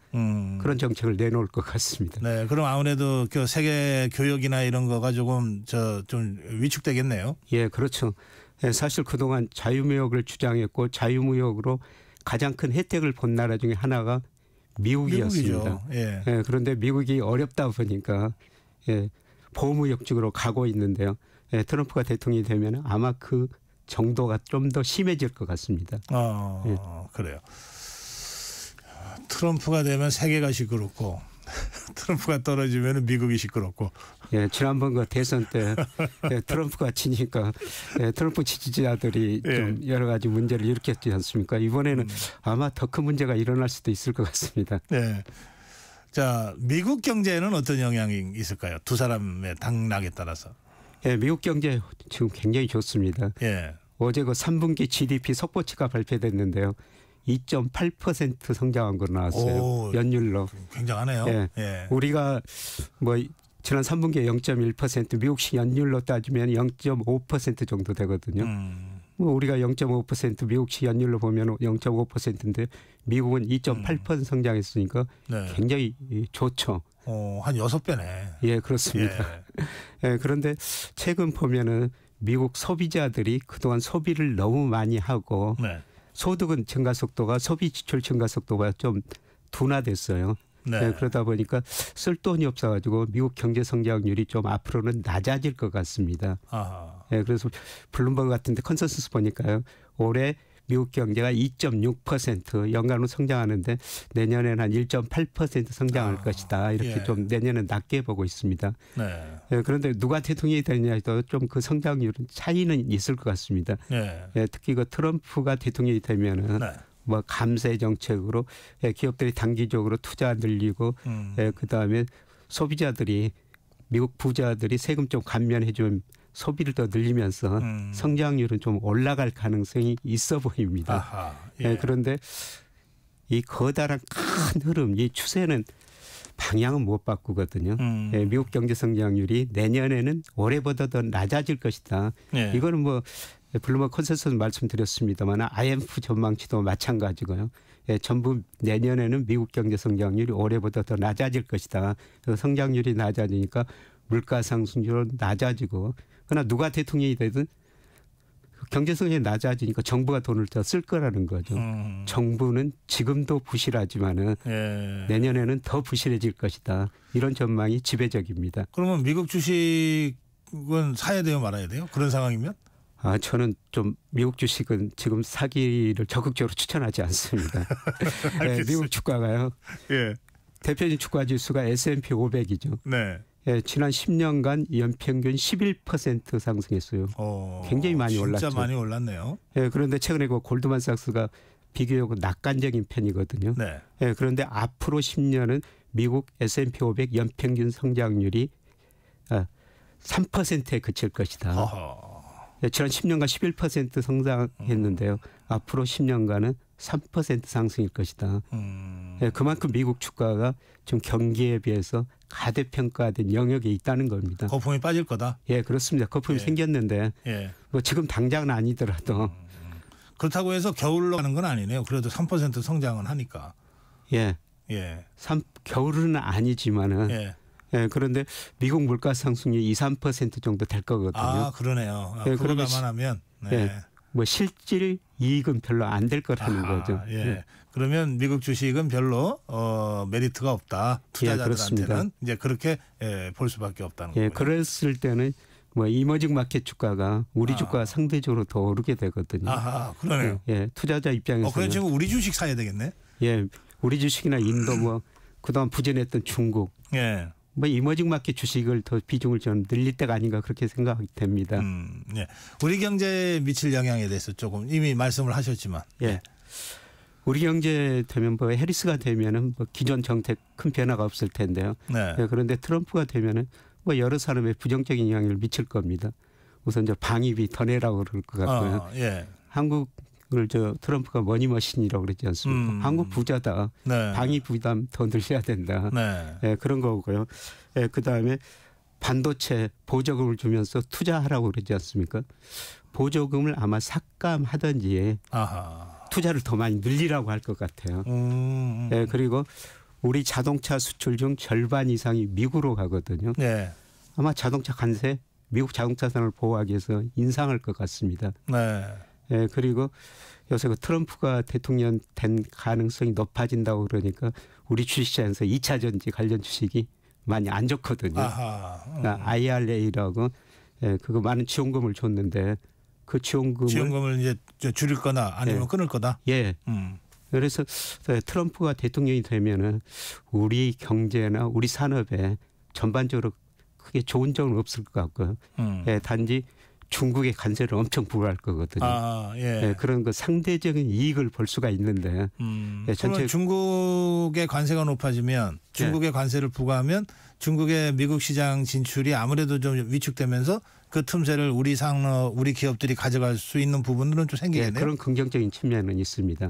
그런 정책을 내놓을 것 같습니다. 네, 그럼 아무래도 그 세계 교역이나 이런 거가 조금 좀 위축되겠네요. 예, 그렇죠. 예, 사실 그동안 자유무역을 주장했고 자유무역으로 가장 큰 혜택을 본 나라 중에 하나가 미국이었습니다. 예. 예, 그런데 미국이 어렵다 보니까 예, 보호무역 쪽으로 가고 있는데요. 예, 트럼프가 대통령이 되면 아마 그 정도가 좀 더 심해질 것 같습니다. 예. 그래요. 트럼프가 되면 세계가 시끄럽고 트럼프가 떨어지면 미국이 시끄럽고. 예, 지난번 그 대선 때 예, 트럼프가 지니까 예, 트럼프 지지자들이 좀 여러 가지 문제를 일으켰지 않습니까? 이번에는 아마 더 큰 문제가 일어날 수도 있을 것 같습니다. 네. 자, 미국 경제에는 어떤 영향이 있을까요? 두 사람의 당락에 따라서. 예, 미국 경제 지금 굉장히 좋습니다. 예. 어제 그 3분기 GDP 속보치가 발표됐는데요. 2.8% 성장한 걸로 나왔어요. 오, 연율로. 굉장하네요. 예. 예. 우리가 뭐 지난 3분기에 0.1% 미국식 연율로 따지면 0.5% 정도 되거든요. 뭐 우리가 0.5% 미국식 연율로 보면 0.5%인데 미국은 2.8% 성장했으니까 네. 굉장히 좋죠. 한 6배네. 예, 그렇습니다. 예, 그런데 최근 보면은 미국 소비자들이 그동안 소비를 너무 많이 하고 네. 소득은 증가 속도가 소비 지출 증가 속도가 좀 둔화됐어요. 네. 네, 그러다 보니까 쓸 돈이 없어가지고 미국 경제 성장률이 좀 앞으로는 낮아질 것 같습니다. 네, 그래서 블룸버그 같은데 컨센서스 보니까요. 올해 미국 경제가 2.6% 연간으로 성장하는데 내년에는 한 1.8% 성장할 것이다. 이렇게 좀 내년은 낮게 보고 있습니다. 네. 네, 그런데 누가 대통령이 되느냐에도 좀 그 성장률은 차이는 있을 것 같습니다. 네. 네, 특히 그 트럼프가 대통령이 되면은 네. 뭐 감세 정책으로 기업들이 단기적으로 투자 늘리고 그다음에 소비자들이 미국 부자들이 세금 좀 감면해 주면 소비를 더 늘리면서 성장률은 좀 올라갈 가능성이 있어 보입니다. 아하, 예. 그런데 이 거다란 큰 흐름, 이 추세는 방향은 못 바꾸거든요. 미국 경제 성장률이 내년에는 올해보다 더 낮아질 것이다. 예. 이거는 뭐 블룸버그 컨센서스 말씀드렸습니다만 IMF 전망치도 마찬가지고요. 전부 내년에는 미국 경제 성장률이 올해보다 더 낮아질 것이다. 성장률이 낮아지니까 물가 상승률은 낮아지고 그러나 누가 대통령이 되든 경제 성장이 낮아지니까 정부가 돈을 더 쓸 거라는 거죠. 정부는 지금도 부실하지만은 내년에는 더 부실해질 것이다. 이런 전망이 지배적입니다. 그러면 미국 주식은 사야 돼요, 말아야 돼요? 그런 상황이면? 저는 좀 미국 주식은 지금 사기를 적극적으로 추천하지 않습니다. 네, 미국 주가가요. 예. 대표적인 주가 지수가 S&P 500이죠. 네. 예, 지난 10년간 연평균 11% 상승했어요. 굉장히 많이 올랐죠. 진짜 많이 올랐네요. 예, 그런데 최근에 그 골드만삭스가 비교적 낙관적인 편이거든요. 네. 예, 그런데 앞으로 10년은 미국 S&P 500 연평균 성장률이 3%에 그칠 것이다. 예, 지난 10년간 11% 성장했는데요. 앞으로 10년간은 3% 상승일 것이다. 예, 그만큼 미국 주가가 좀 경기에 비해서 가대평가된 영역에 있다는 겁니다. 거품이 빠질 거다. 예, 그렇습니다. 거품이 생겼는데 뭐 지금 당장은 아니더라도 그렇다고 해서 겨울로 가는 건 아니네요. 그래도 3% 성장은 하니까. 예, 겨울은 아니지만은. 예, 그런데 미국 물가 상승률이 2~3% 정도 될 거거든요. 그러네요. 예, 그러고 감안하면. 뭐 실질 이익은 별로 안 될 거라는 거죠. 예. 그러면 미국 주식은 별로 메리트가 없다. 투자자들한테는 이제 그렇게 볼 수밖에 없다는 거예요. 그랬을 때는 뭐 이머징 마켓 주가가 우리 주가가 상대적으로 더 오르게 되거든요. 그러네요. 예, 투자자 입장에서는. 그래 지금 우리 주식 사야 되겠네. 예, 우리 주식이나 인도 뭐 그동안 부진했던 중국. 예. 뭐 이머징 마켓 주식을 더 비중을 좀 늘릴 때가 아닌가 그렇게 생각이 됩니다. 예. 우리 경제에 미칠 영향에 대해서 조금 이미 말씀을 하셨지만. 예. 우리 경제 되면 뭐 해리스가 되면은 뭐 기존 정책 큰 변화가 없을 텐데요. 네. 예, 그런데 트럼프가 되면은 뭐 여러 사람의 부정적인 영향을 미칠 겁니다. 우선 저 방위비 더 내라고 그럴 것 같고요. 한국을 트럼프가 머니머신이라고 그러지 않습니까? 한국 부자다. 방위 부담 더 늘려야 된다. 예, 그런 거고요. 예, 그다음에 반도체 보조금을 주면서 투자하라고 그러지 않습니까? 보조금을 아마 삭감하든지 투자를 더 많이 늘리라고 할 것 같아요. 예, 그리고 우리 자동차 수출 중 절반 이상이 미국으로 가거든요. 네. 아마 자동차 관세 미국 자동차 산업을 보호하기 위해서 인상할 것 같습니다. 네. 예, 그리고 요새 그 트럼프가 대통령 된 가능성이 높아진다고 그러니까 우리 주식시장에서 2차 전지 관련 주식이 많이 안 좋거든요. 그러니까 IRA라고 예, 그거 많은 지원금을 줬는데 그 지원금을 이제 줄일 거나 아니면 예. 끊을 거다. 예. 그래서 트럼프가 대통령이 되면은 우리 경제나 우리 산업에 전반적으로 크게 좋은 점은 없을 것 같고요. 예, 단지 중국의 관세를 엄청 부과할 거거든요. 예. 예, 그런 그 상대적인 이익을 볼 수가 있는데. 예, 전체 중국의 관세가 높아지면 중국의 관세를 부과하면 중국의 미국 시장 진출이 아무래도 좀 위축되면서 그 틈새를 우리 산업, 우리 기업들이 가져갈 수 있는 부분들은 좀 생기겠네요. 예, 그런 긍정적인 측면은 있습니다.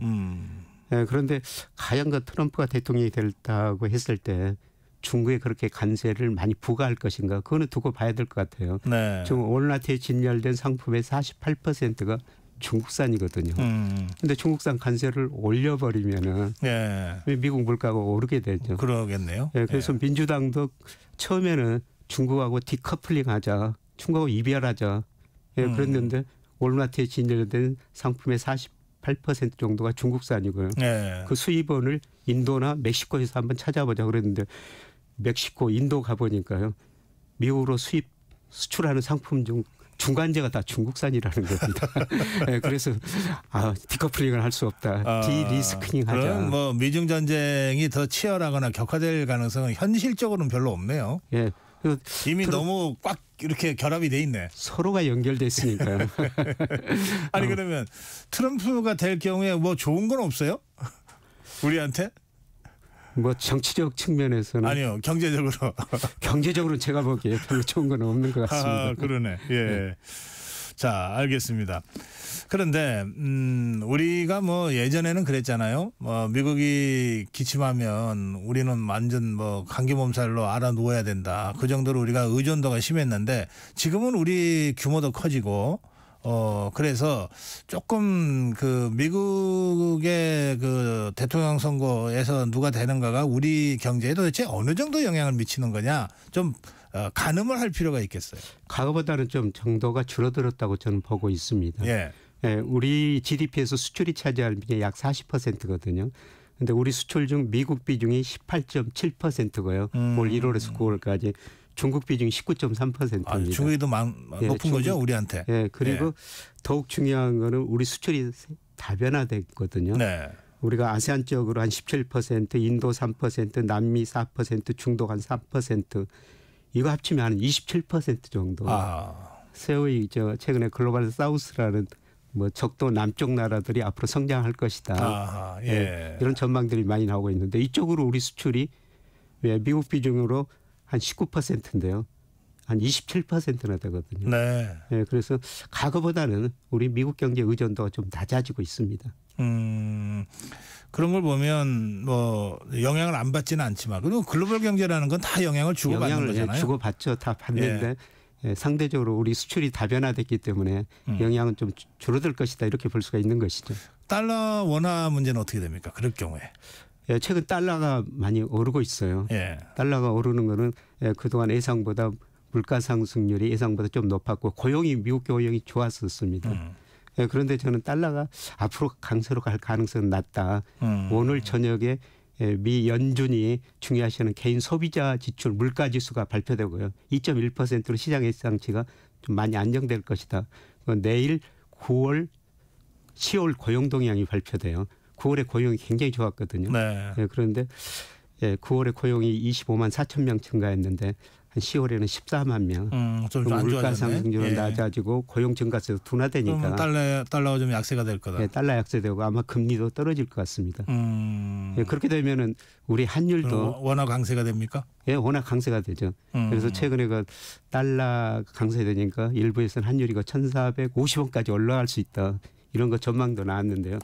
예, 그런데 과연 그 트럼프가 대통령이 됐다고 했을 때 중국에 그렇게 관세를 많이 부과할 것인가 그거는 두고 봐야 될 것 같아요. 네. 지금 온라트에 진열된 상품의 48%가 중국산이거든요. 그런데 중국산 관세를 올려버리면은 미국 물가가 오르게 되죠. 그러겠네요. 예, 그래서 민주당도 처음에는 중국하고 디커플링하자, 중국하고 이별하자 그랬는데 온라트에 진열된 상품의 48% 정도가 중국산이고요. 그 수입원을 인도나 멕시코에서 한번 찾아보자 그랬는데 멕시코, 인도 가보니까요. 미국으로 수출하는 상품 중 중간재가 다 중국산이라는 겁니다. 네, 그래서 디커플링을 할 수 없다. 디리스크닝하자. 그럼 뭐 미중 전쟁이 더 치열하거나 격화될 가능성은 현실적으로는 별로 없네요. 예. 이미 너무 꽉 이렇게 결합이 돼 있네. 서로가 연결됐으니까요. 아니 그러면 트럼프가 될 경우에 뭐 좋은 건 없어요? 우리한테? 뭐 정치적 측면에서는 아니요, 경제적으로. 경제적으로는 제가 보기에 별로 좋은 건 없는 것 같습니다. 그러네. 예. 자, 알겠습니다. 그런데 우리가 뭐 예전에는 그랬잖아요. 미국이 기침하면 우리는 완전 뭐 감기 몸살로 알아 누워야 된다. 그 정도로 우리가 의존도가 심했는데 지금은 우리 규모도 커지고 그래서 조금 그 미국의 그 대통령 선거에서 누가 되는가가 우리 경제에 도대체 어느 정도 영향을 미치는 거냐 좀 가늠을 할 필요가 있겠어요. 과거보다는 좀 정도가 줄어들었다고 저는 보고 있습니다. 예, 우리 GDP에서 수출이 차지하는 비중이 약 40%거든요. 그런데 우리 수출 중 미국 비중이 18.7%고요. 올 1월에서 9월까지. 중국 비중이 19.3%입니다. 중국이 더 높은 거죠, 우리한테. 예, 그리고 더욱 중요한 거는 우리 수출이 다변화됐거든요. 네. 우리가 아세안 쪽으로 한 17%, 인도 3%, 남미 4%, 중동 한 3%, 이거 합치면 한 27% 정도. 세우이 최근에 글로벌 사우스라는 뭐 적도 남쪽 나라들이 앞으로 성장할 것이다. 이런 전망들이 많이 나오고 있는데 이쪽으로 우리 수출이 미국 비중으로 한 19%인데요. 한 27%나 되거든요. 네. 그래서 과거보다는 우리 미국 경제 의존도가 좀 낮아지고 있습니다. 그런 걸 보면 뭐 영향을 안 받지는 않지만 그리고 글로벌 경제라는 건 다 영향을 주고받는 거잖아요. 주고받죠. 다 받는데 상대적으로 우리 수출이 다변화됐기 때문에 영향은 좀 줄어들 것이다 이렇게 볼 수가 있는 것이죠. 달러 원화 문제는 어떻게 됩니까? 그럴 경우에. 최근 달러가 많이 오르고 있어요. 달러가 오르는 거는 그동안 예상보다 물가 상승률이 예상보다 좀 높았고 고용이 미국 고용이 좋았었습니다. 그런데 저는 달러가 앞으로 강세로 갈 가능성은 낮다. 오늘 저녁에 미 연준이 중요시하는 개인 소비자 지출 물가 지수가 발표되고요. 2.1%로 시장 예상치가 좀 많이 안정될 것이다. 내일 9월, 10월 고용 동향이 발표돼요. 9월에 고용이 굉장히 좋았거든요. 그런데 9월에 고용이 25만 4천 명 증가했는데 한 10월에는 14만 명. 좀 물가 상승률은 낮아지고 고용 증가세도 둔화되니까. 달러가 좀 약세가 될 거다. 달러 약세되고 아마 금리도 떨어질 것 같습니다. 그렇게 되면은 우리 환율도 원화 강세가 됩니까? 원화 강세가 되죠. 그래서 최근에 그 달러 강세되니까 일부에서는 환율이 1,450원까지 올라갈 수 있다. 이런 거 전망도 나왔는데요.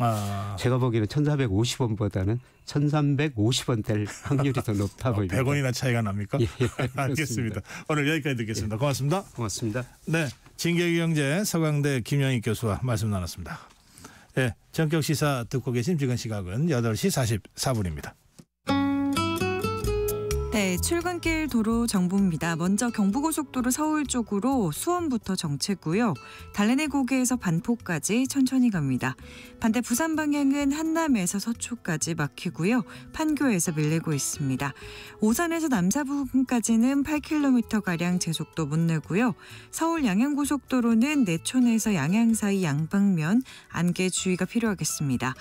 제가 보기에는 1,450원보다는 1,350원 될 확률이 더 높다 보입니다. 100원이나 차이가 납니까? 예, 알겠습니다. 오늘 여기까지 듣겠습니다. 고맙습니다. 고맙습니다. 네, 진격경제 서강대 김영익 교수와 말씀 나눴습니다. 네, 전격 시사 듣고 계신 지금 시각은 8시 44분입니다. 네, 출근길 도로 정보입니다. 먼저 경부고속도로 서울 쪽으로 수원부터 정체고요. 달래내고개에서 반포까지 천천히 갑니다. 반대 부산 방향은 한남에서 서초까지 막히고요. 판교에서 밀리고 있습니다. 오산에서 남사 부근까지는 8km가량 제속도 못 내고요. 서울 양양고속도로는 내촌에서 양양 사이 양방면 안개 주의가 필요하겠습니다.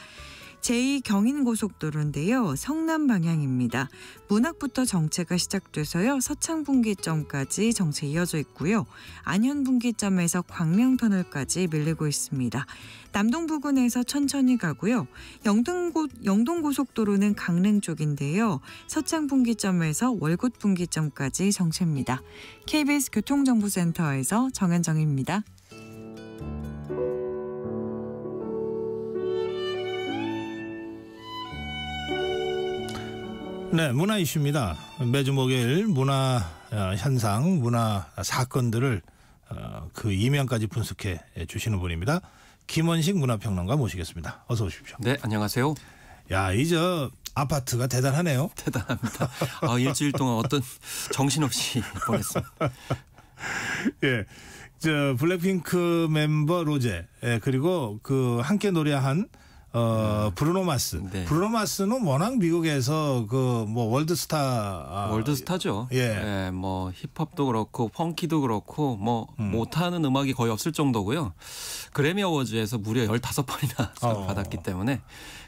제2경인고속도로인데요. 성남 방향입니다. 문학부터 정체가 시작돼서요. 서창분기점까지 정체 이어져 있고요. 안현분기점에서 광명터널까지 밀리고 있습니다. 남동 부근에서 천천히 가고요. 영동고속도로는 강릉 쪽인데요. 서창분기점에서 월곶분기점까지 정체입니다. KBS 교통정보센터에서 정현정입니다. 네, 문화 이슈입니다. 매주 목요일 문화 현상, 문화 사건들을 그 이면까지 분석해 주시는 분입니다. 김원식 문화평론가 모시겠습니다. 어서 오십시오. 네, 안녕하세요. 야, 이 아파트가 대단하네요. 대단합니다. 일주일 동안 어떤 정신없이 보냈습니다. 예, 블랙핑크 멤버 로제, 그리고 그 함께 노래한 브루노 마스. 네. 브루노 마스는 워낙 미국에서 월드스타죠. 예. 힙합도 그렇고 펑키도 그렇고 못하는 음악이 거의 없을 정도고요. 그래미 어워즈에서 무려 15번이나 상을 받았기 때문에,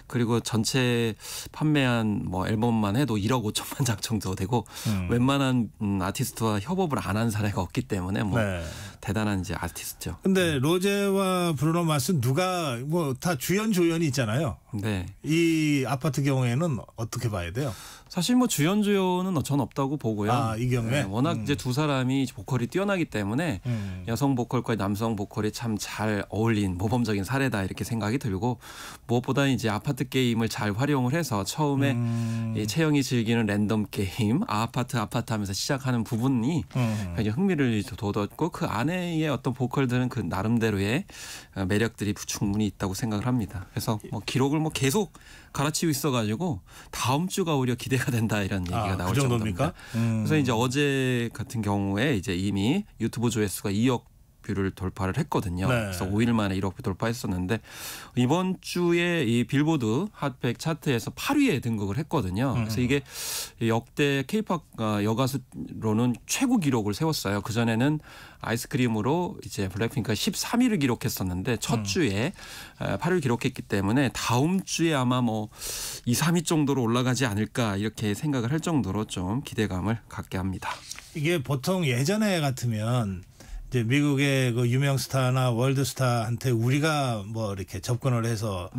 그리고 전체 판매한 앨범만 해도 1억 5천만 장 정도 되고 웬만한 아티스트와 협업을 안 한 사례가 없기 때문에 네. 대단한 이제 아티스트죠. 근데 로제와 브루노 마스 누가 다 주연 조연이 있잖아요. 네. 이 아파트 경우에는 어떻게 봐야 돼요? 사실 주연 조연은 전 없다고 보고요. 이 경우에 워낙 이제 두 사람이 보컬이 뛰어나기 때문에 여성 보컬과 남성 보컬이 참 잘 어울린 모범적인 사례다 이렇게 생각이 들고, 무엇보다 이제 아파트 게임을 잘 활용을 해서 처음에 이 채영이 즐기는 랜덤 게임 아파트 하면서 시작하는 부분이 굉장히 흥미를 돋웠고, 그 안에의 어떤 보컬들은 그 나름대로의 매력들이 충분히 있다고 생각을 합니다. 그래서 기록을 계속 갈아치고 있어가지고 다음 주가 오히려 기대가 된다 이런 얘기가 나올 그 정도입니까? 정도입니다. 그래서 이제 어제 같은 경우에 이제 이미 유튜브 조회수가 2억 뷰를 돌파를 했거든요. 네. 그래서 5일 만에 1억 뷰 돌파했었는데, 이번 주에 이 빌보드 핫100 차트에서 8위에 등극을 했거든요. 그래서 이게 역대 K-팝 여가수로는 최고 기록을 세웠어요. 그 전에는 아이스크림으로 이제 블랙핑크가 13위를 기록했었는데 첫 주에 8위를 기록했기 때문에 다음 주에 아마 2, 3위 정도로 올라가지 않을까 이렇게 생각을 할 정도로 좀 기대감을 갖게 합니다. 이게 보통 예전에 같으면 이제 미국의 그 유명 스타나 월드 스타한테 우리가 이렇게 접근을 해서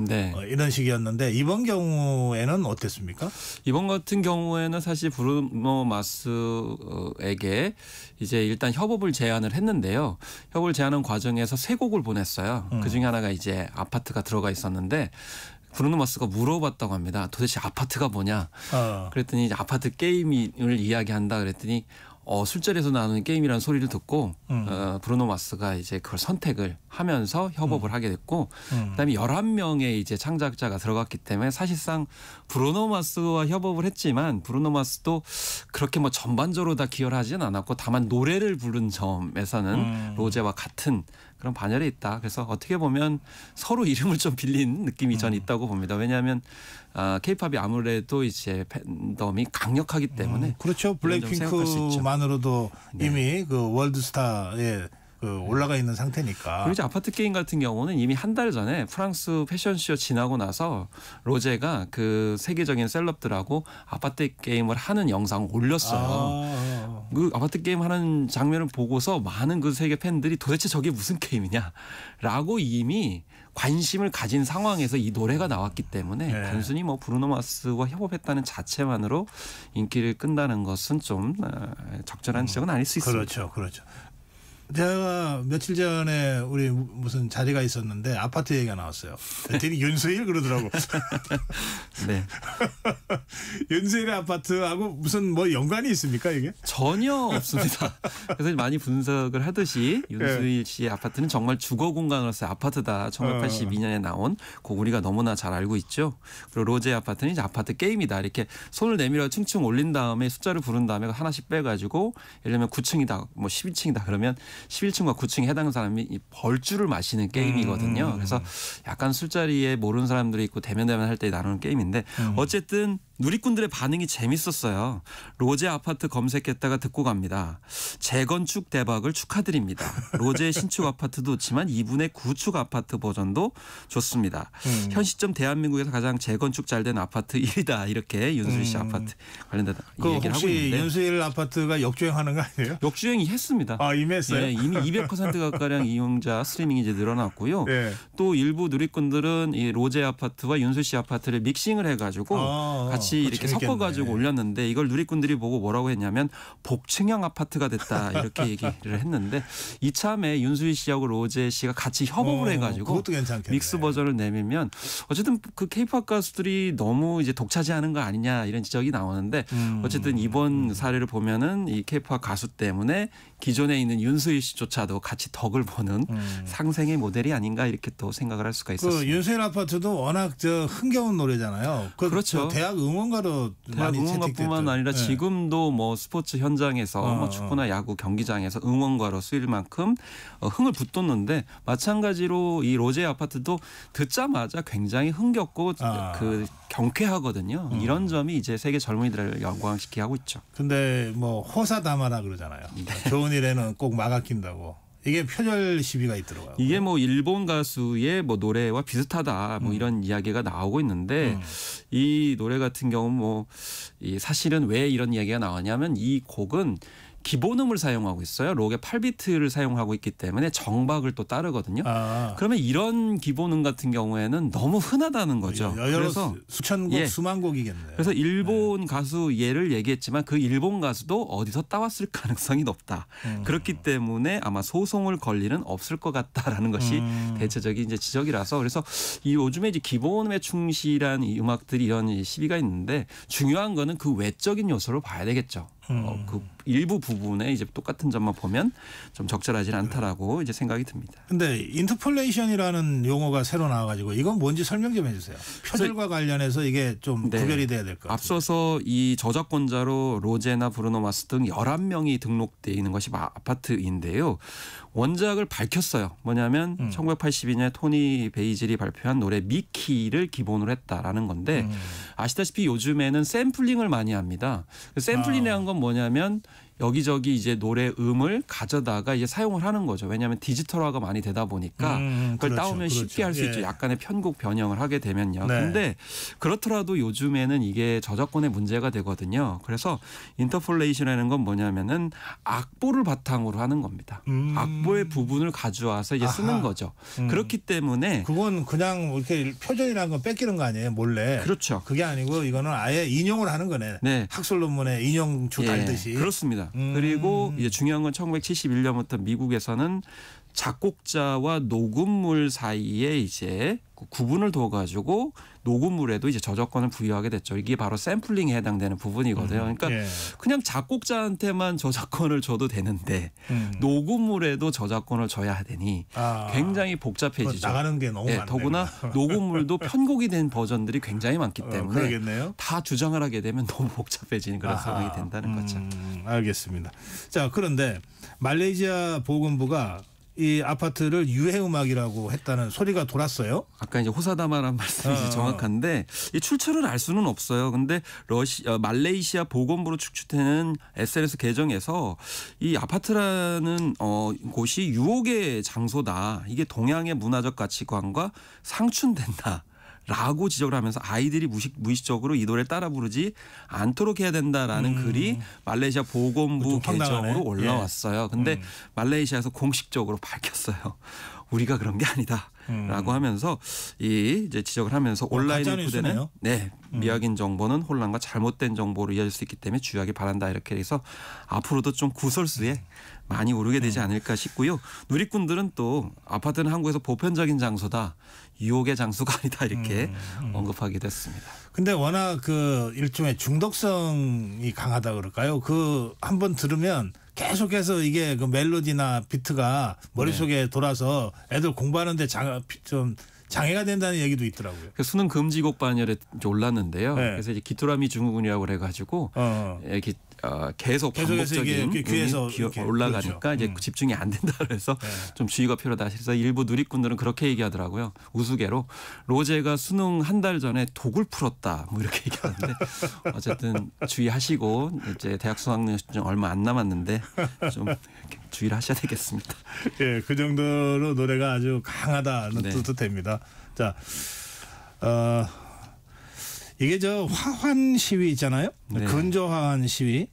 이런 식이었는데, 이번 경우에는 어땠습니까? 이번 같은 경우에는 사실 브루노 마스에게 이제 일단 협업을 제안을 했는데요. 협업을 제안한 과정에서 3곡을 보냈어요. 그 중에 하나가 이제 아파트가 들어가 있었는데, 브루노 마스가 물어봤다고 합니다. 도대체 아파트가 뭐냐? 그랬더니 이제 아파트 게임을 이야기한다 그랬더니 술자리에서 나누는 게임이라는 소리를 듣고 브루노 마스가 이제 그걸 선택을 하면서 협업을 하게 됐고, 그다음에 11명의 이제 창작자가 들어갔기 때문에 사실상 브루노 마스와 협업을 했지만 브루노 마스도 그렇게 전반적으로 다 기여를 하지는 않았고, 다만 노래를 부른 점에서는 로제와 같은 그런 반열에 있다. 그래서 어떻게 보면 서로 이름을 좀 빌린 느낌이 전 있다고 봅니다. 왜냐하면 K-팝이 아무래도 이제 팬덤이 강력하기 때문에. 그렇죠. 블랙핑크만으로도 이미 그 월드스타에 올라가 있는 상태니까. 그리고 이제 아파트 게임 같은 경우는 이미 한 달 전에 프랑스 패션쇼 지나고 나서 로제가 그 세계적인 셀럽들하고 아파트 게임을 하는 영상을 올렸어요. 그 아파트 게임 하는 장면을 보고서 많은 그 세계 팬들이 도대체 저게 무슨 게임이냐라고 이미 관심을 가진 상황에서 이 노래가 나왔기 때문에 단순히 브루노 마스와 협업했다는 자체만으로 인기를 끈다는 것은 좀 적절한 지적은 아닐 수 있습니다. 그렇죠. 제가 며칠 전에 우리 무슨 자리가 있었는데 아파트 얘기가 나왔어요. 그랬더니 윤수일 그러더라고. 네. 윤수일의 아파트하고 무슨 뭐 연관이 있습니까 이게? 전혀 없습니다. 그래서 많이 분석을 하듯이 윤수일 씨의 아파트는 정말 주거 공간으로서의 아파트다. 1982년에 나온 그 우리가 너무나 잘 알고 있죠. 그리고 로제 아파트는 이제 아파트 게임이다. 이렇게 손을 내밀어 층층 올린 다음에 숫자를 부른 다음에 하나씩 빼가지고 예를 들면 9층이다, 뭐 12층이다 그러면 11층과 9층에 해당 사람이 벌주를 마시는 게임이거든요. 그래서 약간 술자리에 모르는 사람들이 있고 대면 할 때 나누는 게임인데 어쨌든 누리꾼들의 반응이 재밌었어요. 로제 아파트 검색했다가 듣고 갑니다. 재건축 대박을 축하드립니다. 로제 신축 아파트도 좋지만 2분의 구축 아파트 버전도 좋습니다. 현 시점 대한민국에서 가장 재건축 잘 된 아파트 1위다. 이렇게 윤수일 씨 아파트 관련된 얘기를 하고 있는데. 혹시 윤수일 아파트가 역주행하는 거 아니에요? 역주행이 했습니다. 아, 이미 했어요? 네, 이미 200% 가까량 이용자 스트리밍이 이제 늘어났고요. 네. 또 일부 누리꾼들은 이 로제 아파트와 윤수일 씨 아파트를 믹싱을 해가지고 같이 이렇게 섞어가지고 올렸는데 이걸 누리꾼들이 보고 뭐라고 했냐면 복층형 아파트가 됐다 이렇게 얘기를 했는데 이참에 윤수일 씨하고 로제 씨가 같이 협업을 해가지고 그것도 괜찮겠네. 믹스 버전을 내밀면 어쨌든 그 K-팝 가수들이 너무 이제 독차지하는 거 아니냐 이런 지적이 나오는데 어쨌든 이번 사례를 보면은 이 K-팝 가수 때문에 기존에 있는 윤수일 씨조차도 같이 덕을 보는 상생의 모델이 아닌가 이렇게 또 생각을 할 수가 있었습니다. 그 윤수일 아파트도 워낙 흥겨운 노래잖아요. 그렇죠. 대학 응원가로 대학 많이 응원가뿐만 아니라 네. 지금도 뭐 스포츠 현장에서 뭐 축구나 야구 경기장에서 응원가로 쓰일 만큼 흥을 붙돋는데 마찬가지로 이 로제 아파트도 듣자마자 굉장히 흥겹고 그 경쾌하거든요. 이런 점이 이제 세계 젊은이들을 영광시키게 하고 있죠. 근데 뭐 호사다마라 그러잖아요. 네. 좋은 일에는 꼭 막아 낀다고. 이게 표절 시비가 있더라고요. 이게 뭐 일본 가수의 뭐 노래와 비슷하다 뭐 이런 이야기가 나오고 있는데 이 노래 같은 경우는 뭐 이 사실은 왜 이런 이야기가 나왔냐면 이 곡은 기본음을 사용하고 있어요. 록의 8비트를 사용하고 있기 때문에 정박을 또 따르거든요. 그러면 이런 기본음 같은 경우에는 너무 흔하다는 거죠. 그래서 수천 곡, 수만 곡이겠네요. 그래서 일본 가수 예를 얘기했지만 그 일본 가수도 어디서 따왔을 가능성이 높다. 그렇기 때문에 아마 소송을 걸 일은 없을 것 같다라는 것이 대체적인 이제 지적이라서 그래서 이 요즘에 이제 기본음에 충실한 이 음악들이 이런 시비가 있는데 중요한 거는 그 외적인 요소를 봐야 되겠죠. 그 일부 부분에 이제 똑같은 점만 보면 좀 적절하지 않다라고 이제 생각이 듭니다. 근데 인터폴레이션이라는 용어가 새로 나와가지고 이건 뭔지 설명 좀 해주세요. 표절과 관련해서 이게 좀 구별이 돼야 될 것 같아요. 앞서서 이 저작권자로 로제나 브루노 마스 등 11명이 등록돼 있는 것이 아파트인데요. 원작을 밝혔어요. 뭐냐면 1982년에 토니 베이즐이 발표한 노래 미키를 기본으로 했다라는 건데 아시다시피 요즘에는 샘플링을 많이 합니다. 샘플링이라는 건 뭐냐면 여기저기 이제 노래 음을 가져다가 이제 사용을 하는 거죠. 왜냐하면 디지털화가 많이 되다 보니까 그걸 그렇죠, 따오면 쉽게 할 수 있죠. 약간의 편곡 변형을 하게 되면요. 그런데 그렇더라도 요즘에는 이게 저작권의 문제가 되거든요. 그래서 인터폴레이션이라는 건 뭐냐면은 악보를 바탕으로 하는 겁니다. 악보의 부분을 가져와서 이제 쓰는 거죠. 그렇기 때문에 그건 그냥 이렇게 표절이라는 건 뺏기는 거 아니에요, 몰래. 그렇죠. 그게 아니고 이거는 아예 인용을 하는 거네. 네. 학술 논문에 인용주 달듯이. 그렇습니다. 그리고 이제 중요한 건 1971년부터 미국에서는 작곡자와 녹음물 사이에 이제 구분을 둬가지고 녹음물에도 이제 저작권을 부여하게 됐죠. 이게 바로 샘플링에 해당되는 부분이거든요. 그러니까 그냥 작곡자한테만 저작권을 줘도 되는데 녹음물에도 저작권을 줘야 되니 굉장히 복잡해지죠. 나가는 게 너무 많네요. 더구나 녹음물도 편곡이 된 버전들이 굉장히 많기 때문에 그러겠네요. 다 주장을 하게 되면 너무 복잡해지는 그런 상황이 된다는 거죠. 알겠습니다. 자, 그런데 말레이시아 보건부가 이 아파트를 유해 음악이라고 했다는 소리가 돌았어요. 아까 이제 호사다마라는 말씀이 정확한데 이 출처를 알 수는 없어요. 근데 말레이시아 보건부로 축출되는 SNS 계정에서 이 아파트라는 곳이 유혹의 장소다. 이게 동양의 문화적 가치관과 상충된다. 라고 지적을 하면서 아이들이 무의식적으로 이 노래를 따라 부르지 않도록 해야 된다라는 글이 말레이시아 보건부 계정으로 올라왔어요. 근데 말레이시아에서 공식적으로 밝혔어요. 우리가 그런 게 아니다. 라고 하면서 이제 지적을 하면서 온라인 후대는 미확인 정보는 혼란과 잘못된 정보로 이어질 수 있기 때문에 주의하기 바란다 이렇게 해서 앞으로도 좀 구설수에 많이 오르게 되지 않을까 싶고요. 누리꾼들은 또 아파트는 한국에서 보편적인 장소다. 유혹의 장소가 아니다 이렇게 언급하기도 했습니다. 근데 워낙 그 일종의 중독성이 강하다 그럴까요? 그 한번 들으면 계속해서 이게 그 멜로디나 비트가 머릿속에 돌아서 애들 공부하는데 좀 장애가 된다는 얘기도 있더라고요. 그 수능 금지곡 반열에 올랐는데요. 그래서 이제 기토라미 증후군이라고 그래가지고 이렇게 계속 반복적인 귀에서 올라가니까 그렇죠. 이제 집중이 안 된다 그래서 좀 주의가 필요하다. 그래서 일부 누리꾼들은 그렇게 얘기하더라고요. 우스개로 로제가 수능 한 달 전에 독을 풀었다 뭐 이렇게 얘기하는데 어쨌든 주의하시고 이제 대학 수학능 얼마 안 남았는데 좀 주의를 하셔야 되겠습니다. 예, 그 정도로 노래가 아주 강하다는 뜻도 됩니다. 자, 이게 저 화환 시위 있잖아요. 근저화환 시위.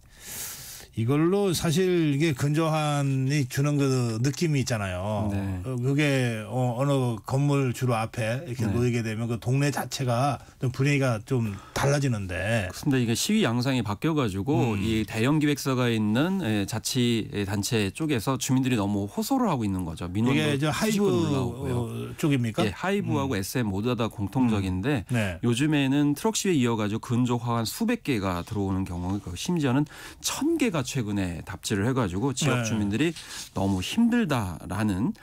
이걸로 사실 이게 근저환이 주는 그 느낌이 있잖아요. 그게 어느 건물 주로 앞에 이렇게 놓이게 되면 그 동네 자체가 좀 분위기가 좀 달라지는데. 근데 이게 시위 양상이 바뀌어가지고 이 대형 기획서가 있는 자치단체 쪽에서 주민들이 너무 호소를 하고 있는 거죠. 민원도 이게 저 하이브 쪽입니까? 예, 하이브하고 SM 모두 다 공통적인데 요즘에는 트럭 시위에 이어가지고 근저화환 수백 개가 들어오는 경우, 심지어는 1000개가 최근에 답지를 해가지고 지역 주민들이 너무 힘들다라는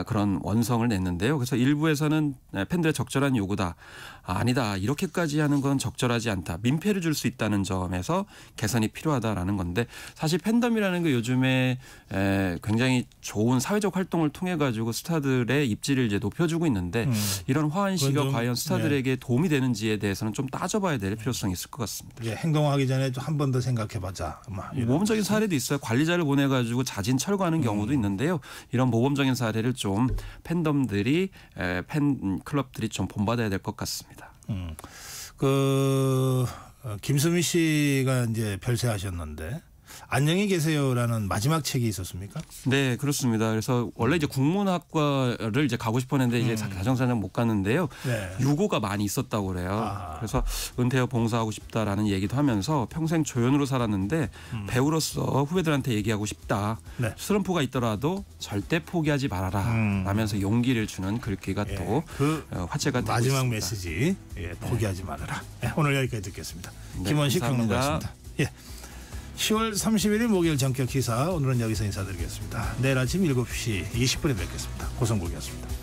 그런 원성을 냈는데요. 그래서 일부에서는 팬들의 적절한 요구다. 아니다. 이렇게까지 하는 건 적절하지 않다. 민폐를 줄 수 있다는 점에서 개선이 필요하다라는 건데 사실 팬덤이라는 게 요즘에 굉장히 좋은 사회적 활동을 통해 가지고 스타들의 입지를 이제 높여주고 있는데 이런 화한 시가 과연 스타들에게 도움이 되는지에 대해서는 좀 따져봐야 될 필요성이 있을 것 같습니다. 예, 행동하기 전에 한 번 더 생각해보자. 모범적인 사례도 있어요. 관리자를 보내가지고 자진 철거하는 경우도 있는데요. 이런 모범적인 사례를 좀 팬덤들이 팬클럽들이 좀 본받아야 될 것 같습니다. 김수미 씨가 이제 별세하셨는데 안녕히 계세요라는 마지막 책이 있었습니까? 네, 그렇습니다. 그래서 원래 이제 국문학과를 이제 가고 싶었는데 이제 가정사정 못 갔는데요. 유고가 많이 있었다고 그래요. 그래서 은퇴후 봉사하고 싶다라는 얘기도 하면서 평생 조연으로 살았는데 배우로서 후배들한테 얘기하고 싶다. 슬럼프가 있더라도 절대 포기하지 말아라. 라면서 용기를 주는 글귀가 또 화제가 되고 마지막 있습니다. 메시지 포기하지 말아라. 오늘 여기까지 듣겠습니다. 김원식 평론가였습니다. 10월 31일 목요일 전격 기사 오늘은 여기서 인사드리겠습니다. 내일 아침 7시 20분에 뵙겠습니다. 고성국이었습니다.